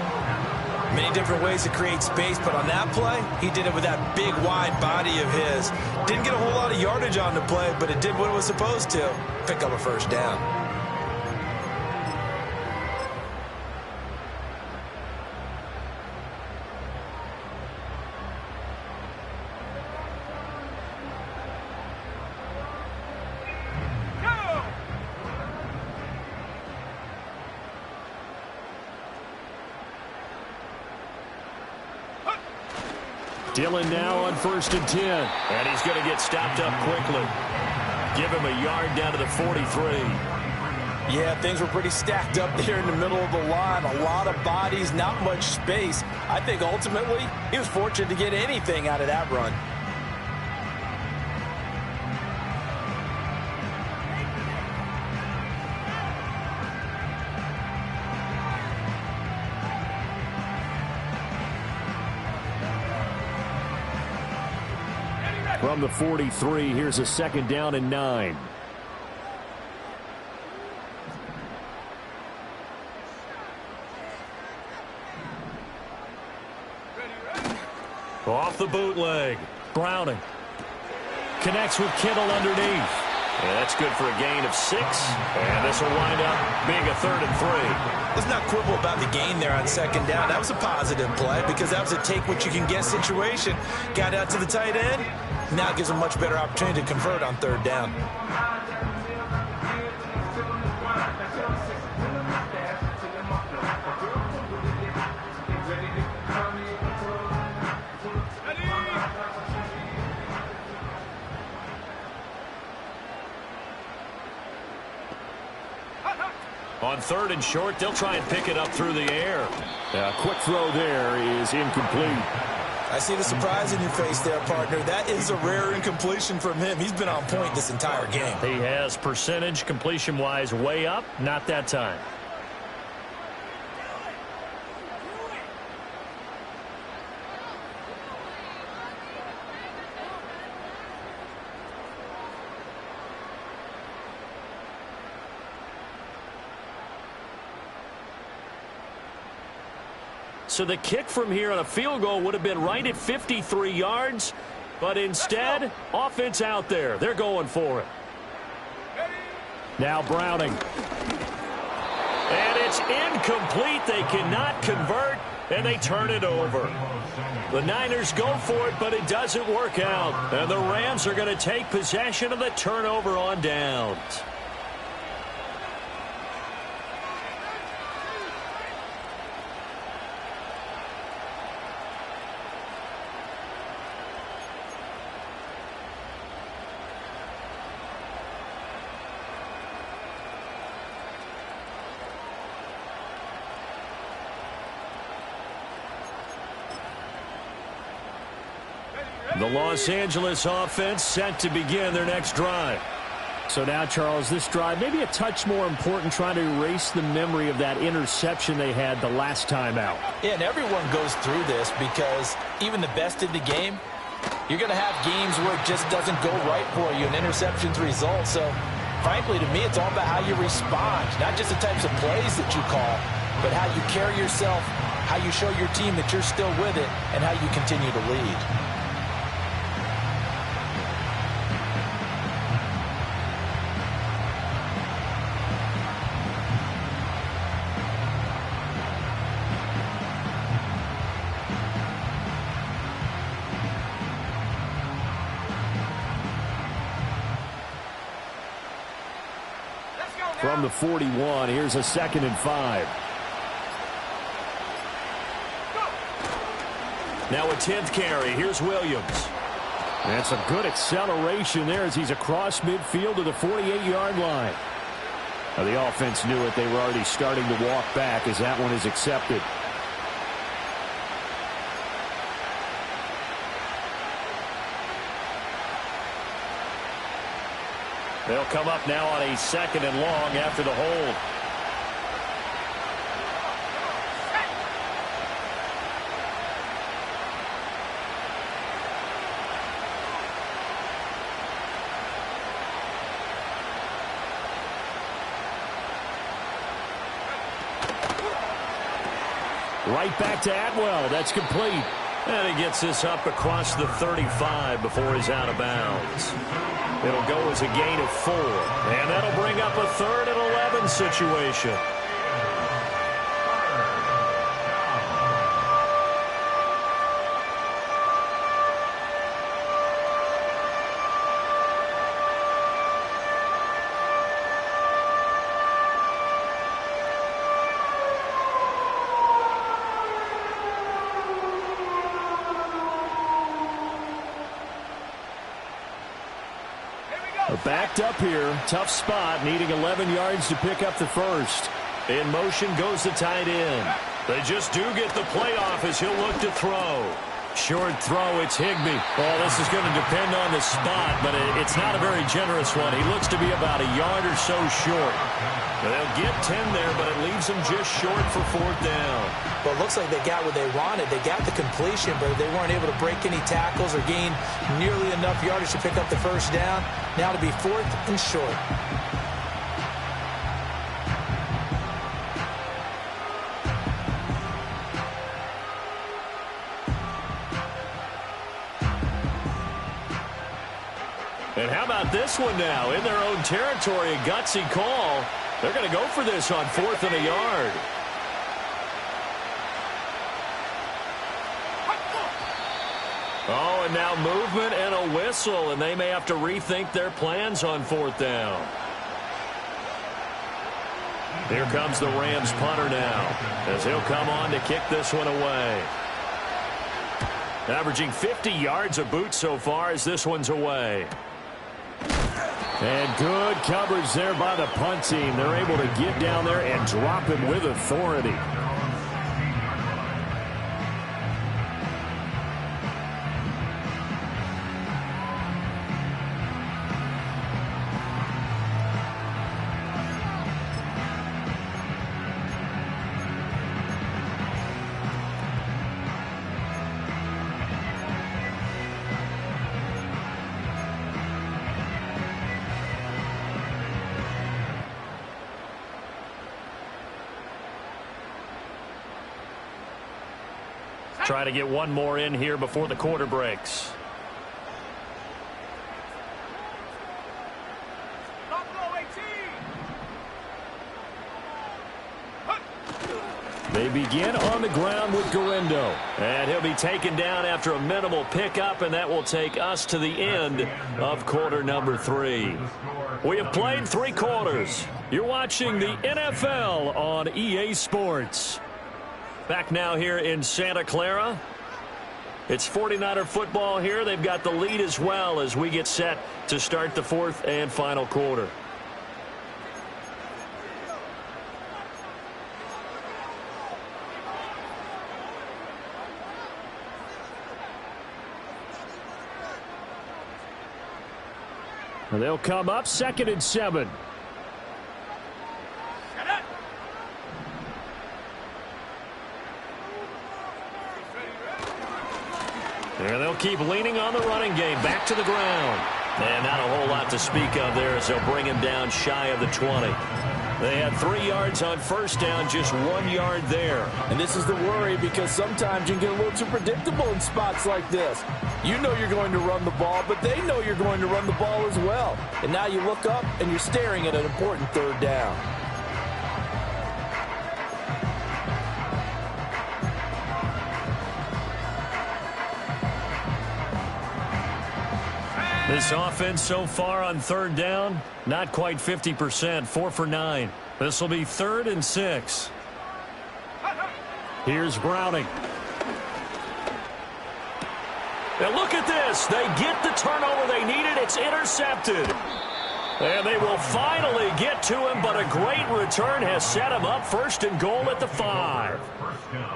Many different ways to create space, but on that play, he did it with that big, wide body of his. Didn't get a whole lot of yardage on the play, but it did what it was supposed to. Pick up a first down. Dillon now on 1st and 10. And he's going to get stopped up quickly. Give him a yard down to the 43. Yeah, things were pretty stacked up there in the middle of the line. A lot of bodies, not much space. I think ultimately he was fortunate to get anything out of that run. From the 43, here's a 2nd down and 9. Off the bootleg. Browning. Connects with Kittle underneath. And that's good for a gain of 6. And this will wind up being a 3rd and 3. Let's not quibble about the gain there on 2nd down. That was a positive play because that was a take-what-you-can-get situation. Got out to the tight end. Now it gives them a much better opportunity to convert on 3rd down. On 3rd and short, they'll try and pick it up through the air. A quick throw there is incomplete. I see the surprise in your face there, partner. That is a rare incompletion from him. He's been on point this entire game. He has percentage completion-wise way up, not that time. So the kick from here on a field goal would have been right at 53 yards, but instead, offense out there. They're going for it. Now Browning. And it's incomplete. They cannot convert, and they turn it over. The Niners go for it, but it doesn't work out. And the Rams are going to take possession of the turnover on downs. The Los Angeles offense set to begin their next drive. So now, Charles, this drive maybe a touch more important, trying to erase the memory of that interception they had the last time out. Yeah, and everyone goes through this because even the best in the game, you're going to have games where it just doesn't go right for you, and interceptions result. So, frankly, to me, it's all about how you respond, not just the types of plays that you call, but how you carry yourself, how you show your team that you're still with it, and how you continue to lead. From the 41, here's a 2nd and 5. Now a 10th carry. Here's Williams. That's a good acceleration there as he's across midfield to the 48-yard line. Now the offense knew it. They were already starting to walk back as that one is accepted. They'll come up now on a 2nd and long after the hold. Right back to Atwell. That's complete. And he gets this up across the 35 before he's out of bounds. It'll go as a gain of 4. And that'll bring up a 3rd and 11 situation. Backed up here. Tough spot. Needing 11 yards to pick up the first. In motion goes the tight end. They just do get the playoff as he'll look to throw. Short throw. It's Higbee. Well, this is going to depend on the spot, but it's not a very generous one. He looks to be about a yard or so short. They'll get 10 there, but it leaves them just short for 4th down. Well, it looks like they got what they wanted. They got the completion, but they weren't able to break any tackles or gain nearly enough yardage to pick up the first down. Now to be 4th and short. And how about this one now? In their own territory, a gutsy call. They're going to go for this on 4th and a yard. Oh, and now movement and a whistle, and they may have to rethink their plans on 4th down. Here comes the Rams punter now, as he'll come on to kick this one away. Averaging 50 yards a boot so far as this one's away. And good coverage there by the punt team. They're able to get down there and drop him with authority. Try to get one more in here before the quarter breaks. They begin on the ground with Garendo. And he'll be taken down after a minimal pickup, and that will take us to the end of quarter number 3. We have played 3 quarters. You're watching the NFL on EA Sports. Back now here in Santa Clara. It's 49er football here. They've got the lead as well as we get set to start the 4th and final quarter. And they'll come up 2nd and 7. And they'll keep leaning on the running game. Back to the ground. And not a whole lot to speak of there as they'll bring him down shy of the 20. They had 3 yards on first down, just 1 yard there. And this is the worry because sometimes you can get a little too predictable in spots like this. You know you're going to run the ball, but they know you're going to run the ball as well. And now you look up and you're staring at an important 3rd down. This offense so far on 3rd down, not quite 50%, 4 for 9. This will be 3rd and 6. Here's Browning. Now look at this. They get the turnover they needed. It's intercepted. And they will finally get to him, but a great return has set him up 1st and goal at the 5.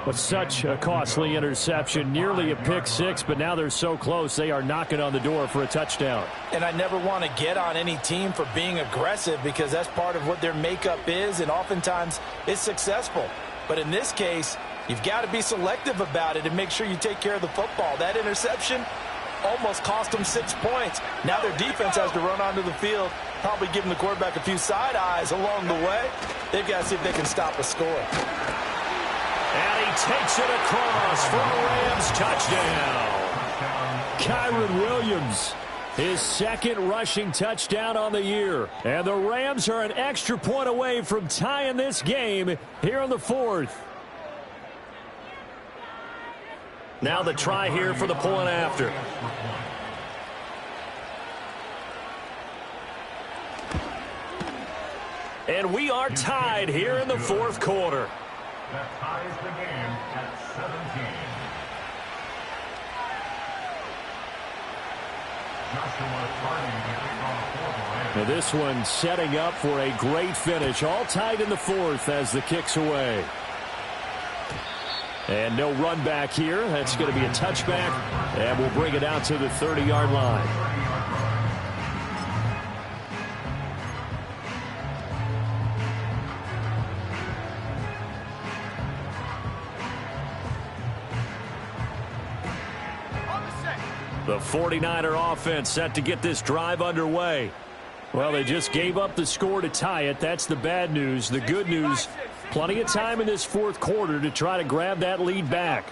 But such a costly interception, nearly a pick 6, but now they're so close they are knocking on the door for a touchdown. And I never want to get on any team for being aggressive because that's part of what their makeup is, and oftentimes it's successful. But in this case, you've got to be selective about it and make sure you take care of the football. That interception almost cost them 6 points. Now their defense has to run onto the field, probably giving the quarterback a few side eyes along the way. They've got to see if they can stop a score. And he takes it across for a Rams touchdown. Kyron Williams, his 2nd rushing touchdown on the year. And the Rams are an extra point away from tying this game here in the 4th. Now the try here for the point after. And we are tied here in the 4th quarter. That ties the game at 17. Now this one setting up for a great finish. All tied in the 4th as the kick's away. And no run back here. That's going to be a touchback. And we'll bring it out to the 30-yard line. The 49er offense set to get this drive underway. Well, they just gave up the score to tie it. That's the bad news. The good news, plenty of time in this 4th quarter to try to grab that lead back.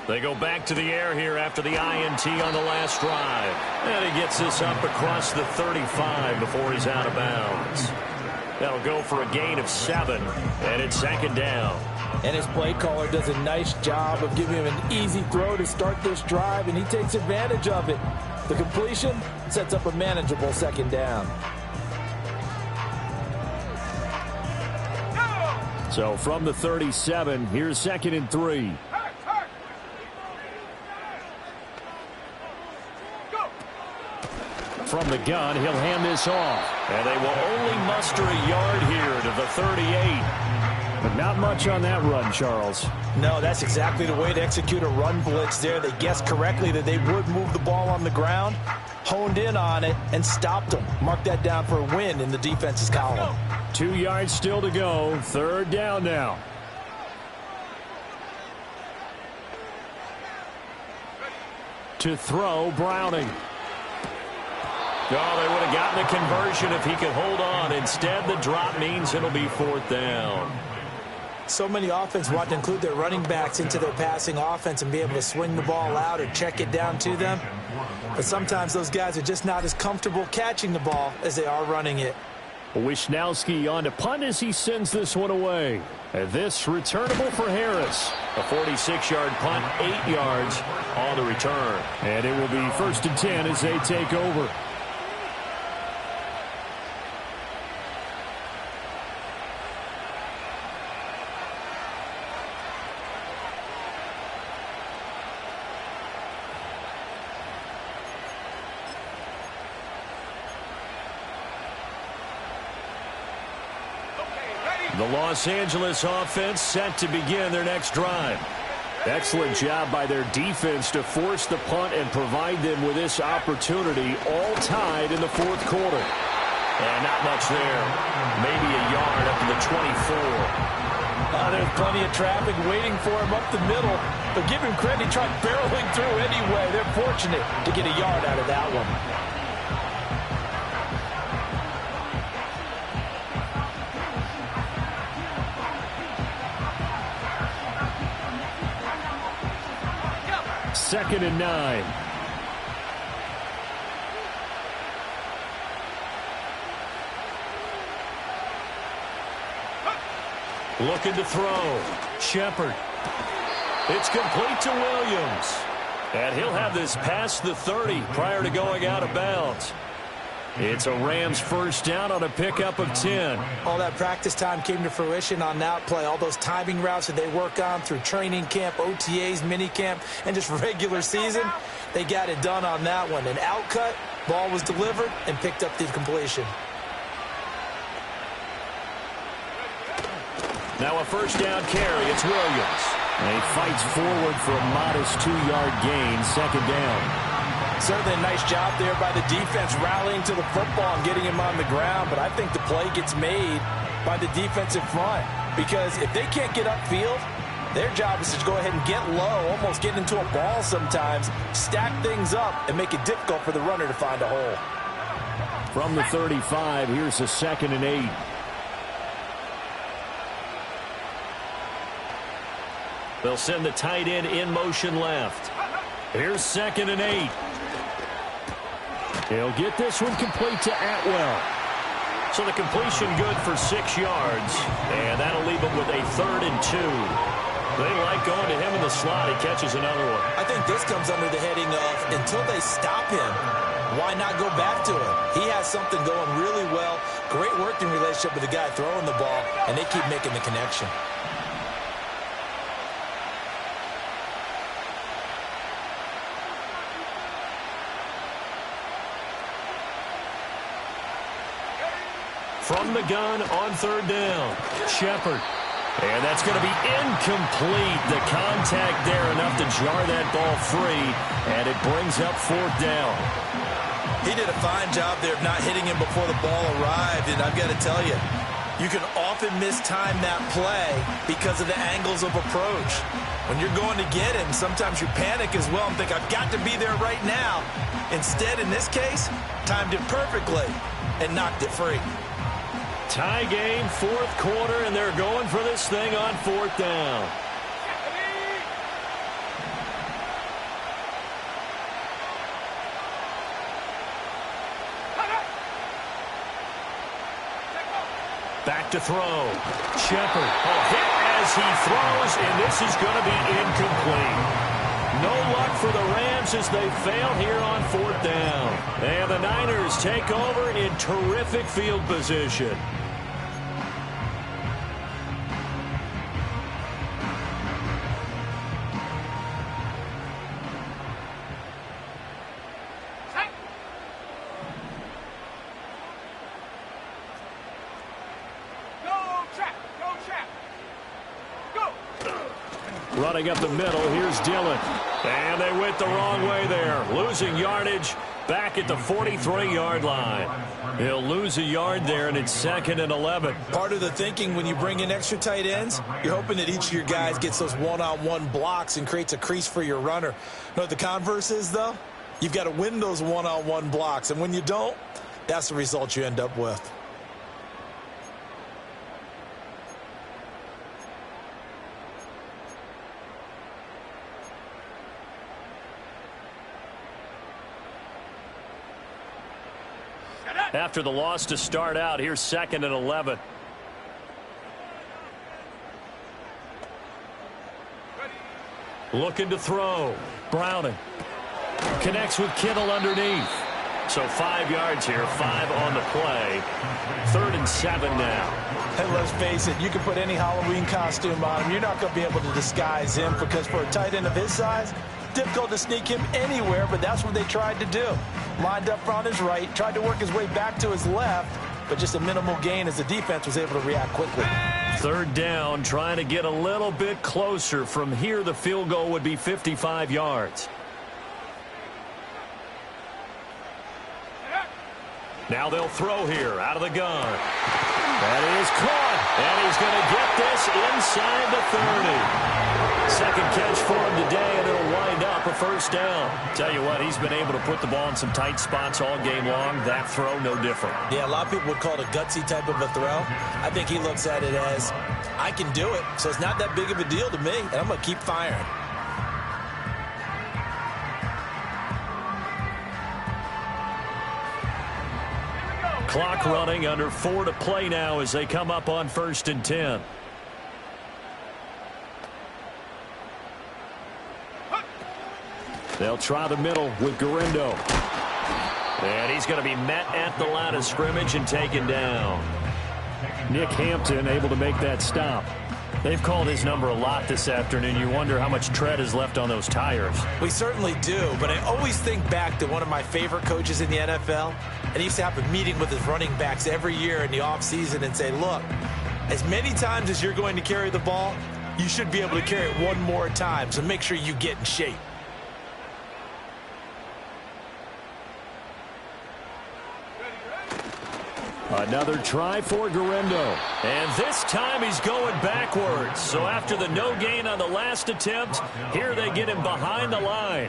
They go back to the air here after the INT on the last drive. And he gets this up across the 35 before he's out of bounds. That'll go for a gain of 7, and it's 2nd down. And his play caller does a nice job of giving him an easy throw to start this drive, and he takes advantage of it. The completion sets up a manageable 2nd down. So from the 37, here's 2nd and 3. From the gun, he'll hand this off. And they will only muster a yard here to the 38. But not much on that run, Charles. No, that's exactly the way to execute a run blitz there. They guessed correctly that they would move the ball on the ground, honed in on it, and stopped them. Mark that down for a win in the defense's column. 2 yards still to go. 3rd down now. To throw, Browning. Oh, they would have gotten a conversion if he could hold on. Instead, the drop means it'll be 4th down. So many offense want to include their running backs into their passing offense and be able to swing the ball out or check it down to them. But sometimes those guys are just not as comfortable catching the ball as they are running it. Wisnowski on to punt as he sends this one away. And this returnable for Harris. A 46-yard punt, 8 yards on the return. And it will be 1st and 10 as they take over. The Los Angeles offense set to begin their next drive. Excellent job by their defense to force the punt and provide them with this opportunity, all tied in the 4th quarter. And not much there. Maybe a yard up to the 24. There's plenty of traffic waiting for him up the middle. But give him credit, he tried barreling through anyway. They're fortunate to get a yard out of that one. Second and 9. Looking to throw. Shepard. It's complete to Williams. And he'll have this past the 30 prior to going out of bounds. It's a Rams first down on a pickup of 10. All that practice time came to fruition on that play. All those timing routes that they work on through training camp, OTAs, minicamp, and just regular season, they got it done on that one. An outcut, ball was delivered, and picked up the completion. Now a first down carry. It's Williams. And he fights forward for a modest 2-yard gain, 2nd down. Certainly a nice job there by the defense rallying to the football and getting him on the ground. But I think the play gets made by the defensive front. Because if they can't get upfield, their job is to go ahead and get low, almost get into a ball sometimes, stack things up, and make it difficult for the runner to find a hole. From the 35, here's a 2nd and 8. They'll send the tight end in motion left. Here's 2nd and 8. He'll get this one complete to Atwell. So the completion good for 6 yards. And that'll leave him with a 3rd and 2. They like going to him in the slot. He catches another one. I think this comes under the heading of until they stop him, why not go back to him? He has something going really well. Great working relationship with the guy throwing the ball, and they keep making the connection. From the gun on 3rd down. Shepard. And that's going to be incomplete. The contact there enough to jar that ball free. And it brings up 4th down. He did a fine job there of not hitting him before the ball arrived. And I've got to tell you, you can often mistime that play because of the angles of approach. When you're going to get him, sometimes you panic as well and think, I've got to be there right now. Instead, in this case, timed it perfectly and knocked it free. Tie game, 4th quarter, and they're going for this thing on 4th down. Back to throw. Shepard. Hit as he throws, and this is going to be incomplete. No luck for the Rams as they fail here on 4th down. And the Niners take over in terrific field position. Running up the middle, here's Dillon. And they went the wrong way there. Losing yardage back at the 43-yard line. He'll lose a yard there, and it's 2nd and 11. Part of the thinking when you bring in extra tight ends, you're hoping that each of your guys gets those one-on-one blocks and creates a crease for your runner. You know what the converse is, though? You've got to win those one-on-one blocks, and when you don't, that's the result you end up with. After the loss to start out, here's 2nd and 11. Looking to throw. Browning. Connects with Kittle underneath. So 5 yards here, 5 on the play. 3rd and 7 now. And let's face it, you can put any Halloween costume on him. You're not going to be able to disguise him because for a tight end of his size, difficult to sneak him anywhere, but that's what they tried to do. Lined up on his right, tried to work his way back to his left, but just a minimal gain as the defense was able to react quickly. 3rd down, trying to get a little bit closer. From here, the field goal would be 55 yards. Now they'll throw here out of the gun. That is caught, and he's going to get this inside the 30. Second catch for him today, and it'll wind up a 1st down. Tell you what, he's been able to put the ball in some tight spots all game long. That throw, no different. Yeah, a lot of people would call it a gutsy type of a throw. I think he looks at it as, I can do it, so it's not that big of a deal to me, and I'm going to keep firing. Clock running, under 4 to play now as they come up on 1st and 10. They'll try the middle with Garindo. And he's going to be met at the line of scrimmage and taken down. Nick Hampton able to make that stop. They've called his number a lot this afternoon. You wonder how much tread is left on those tires. We certainly do, but I always think back to one of my favorite coaches in the NFL. And he used to have a meeting with his running backs every year in the offseason and say, look, as many times as you're going to carry the ball, you should be able to carry it one more time, so make sure you get in shape. Another try for Garindo. And this time he's going backwards. So after the no gain on the last attempt, here they get him behind the line.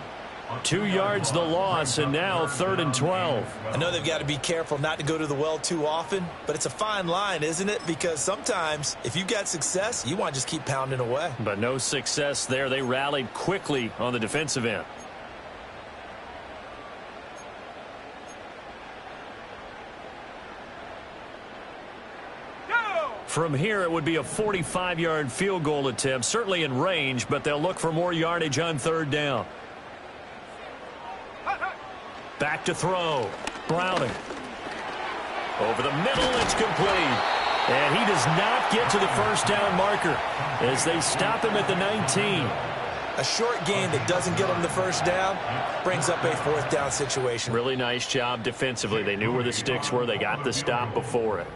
2 yards the loss, and now 3rd and 12. I know they've got to be careful not to go to the well too often, but it's a fine line, isn't it? Because sometimes if you've got success, you want to just keep pounding away. But no success there. They rallied quickly on the defensive end. From here, it would be a 45-yard field goal attempt, certainly in range, but they'll look for more yardage on 3rd down. Back to throw. Browning. Over the middle, it's complete. And he does not get to the 1st down marker as they stop him at the 19. A short gain that doesn't get them the 1st down brings up a 4th down situation. Really nice job defensively. They knew where the sticks were. They got the stop before it.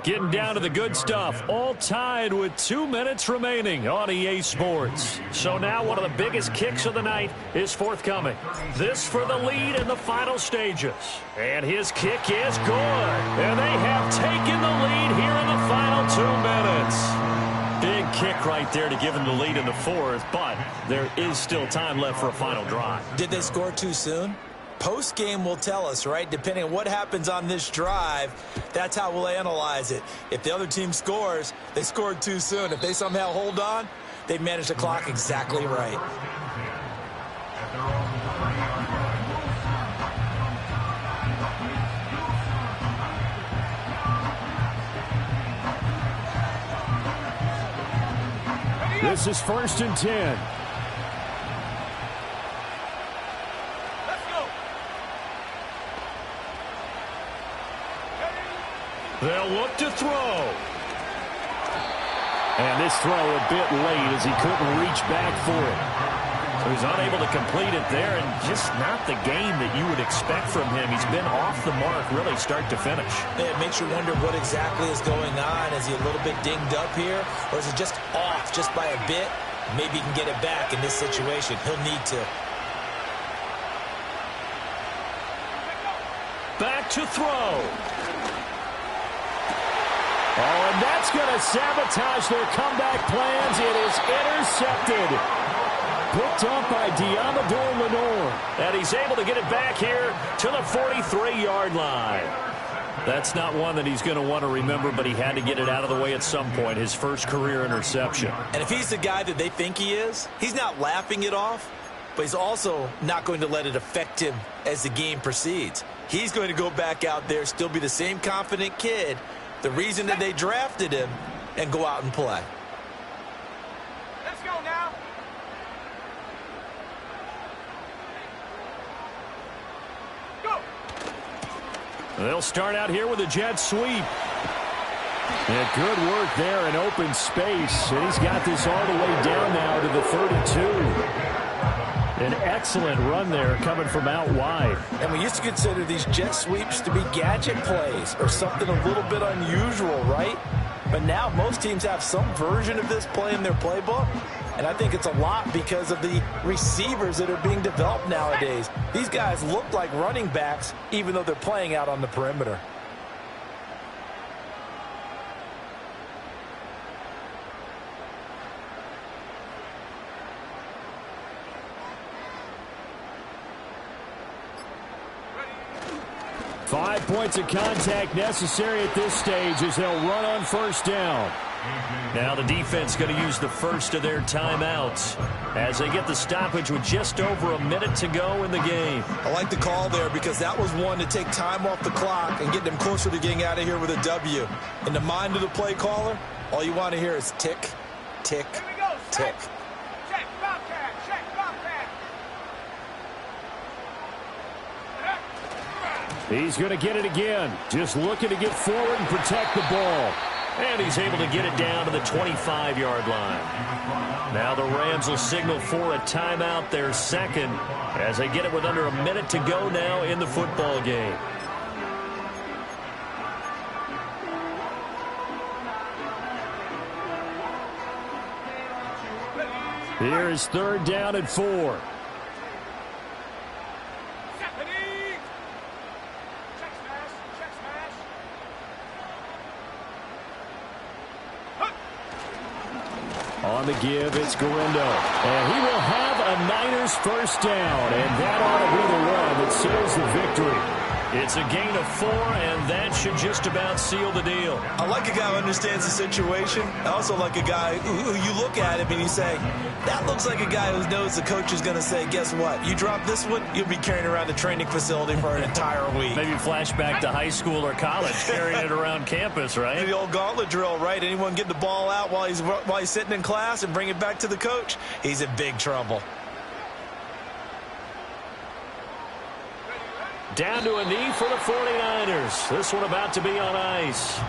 Getting down to the good stuff. All tied with 2 minutes remaining on EA Sports. So now one of the biggest kicks of the night is forthcoming. This for the lead in the final stages. And his kick is good. And they have taken the lead here in the final 2 minutes. Big kick right there to give them the lead in the 4th, but there is still time left for a final drive. Did they score too soon? Post-game will tell us, right? Depending on what happens on this drive, that's how we'll analyze it. If the other team scores, they scored too soon. If they somehow hold on, they manage the clock exactly right. This is 1st and 10. They'll look to throw. And this throw a bit late as he couldn't reach back for it. So he's unable to complete it there, and just not the game that you would expect from him. He's been off the mark really start to finish. It makes you wonder what exactly is going on. Is he a little bit dinged up here, or is it just off just by a bit? Maybe he can get it back in this situation. He'll need to. Back to throw. Oh, and that's going to sabotage their comeback plans. It is intercepted. Picked up by Diamador Lenore. And he's able to get it back here to the 43-yard line. That's not one that he's going to want to remember, but he had to get it out of the way at some point, his first career interception. And if he's the guy that they think he is, he's not laughing it off, but he's also not going to let it affect him as the game proceeds. He's going to go back out there, still be the same confident kid, the reason that they drafted him, and go out and play. Let's go now. Go. They'll start out here with a jet sweep. And good work there in open space. And he's got this all the way down now to the 32. An excellent run there coming from out wide. And we used to consider these jet sweeps to be gadget plays or something a little bit unusual, right? But now most teams have some version of this play in their playbook. And I think it's a lot because of the receivers that are being developed nowadays. These guys look like running backs even though they're playing out on the perimeter. Five points of contact necessary at this stage as they'll run on first down. Now the defense going to use the first of their timeouts as they get the stoppage with just over a minute to go in the game. I like the call there because that was one to take time off the clock and get them closer to getting out of here with a W. In the mind of the play caller, all you want to hear is tick, tick, Here we go. tick. Check, Bobcat. Check, Bobcat. He's going to get it again. Just looking to get forward and protect the ball. And he's able to get it down to the 25-yard line. Now the Rams will signal for a timeout, their second, as they get it with under a minute to go now in the football game. Here is third down and 4. Stephanie. Check smash. Check smash. On the give, it's Garindo. And he will have a Niners first down. And that ought to be the one that seals the victory. It's a gain of 4, and that should just about seal the deal. I like a guy who understands the situation. I also like a guy who you look at him and you say, that looks like a guy who knows the coach is going to say, guess what? You drop this one, you'll be carrying around the training facility for an entire week. Maybe flashback to high school or college, carrying it around campus, right? The old gauntlet drill, right? Anyone get the ball out while he's sitting in class and bring it back to the coach? He's in big trouble. Down to a knee for the 49ers. This one about to be on ice.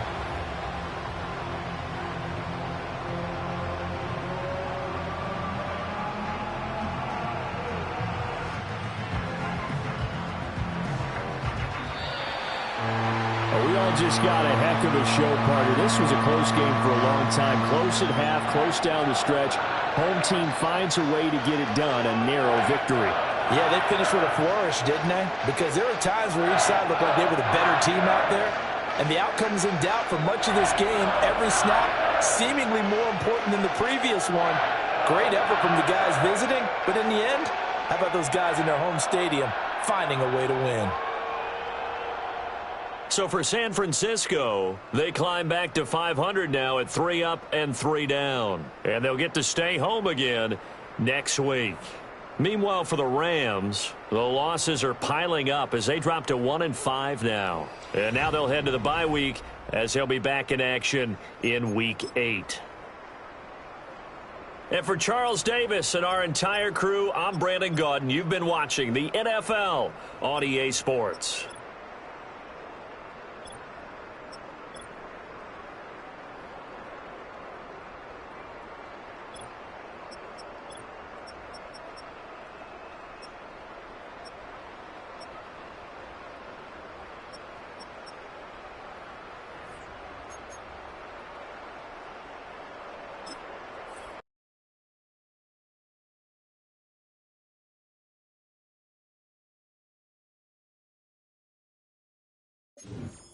We all just got a heck of a show, partner. This was a close game for a long time. Close at half, close down the stretch. Home team finds a way to get it done, a narrow victory. Yeah, they finished with a flourish, didn't they? Because there were times where each side looked like they were the better team out there. And the outcome's in doubt for much of this game. Every snap seemingly more important than the previous one. Great effort from the guys visiting. But in the end, how about those guys in their home stadium finding a way to win? So for San Francisco, they climb back to 500 now at 3 up and 3 down. And they'll get to stay home again next week. Meanwhile, for the Rams, the losses are piling up as they drop to 1-5 now. And now they'll head to the bye week as they'll be back in action in Week 8. And for Charles Davis and our entire crew, I'm Brandon Gaudin. You've been watching the NFL on EA Sports. Thank you.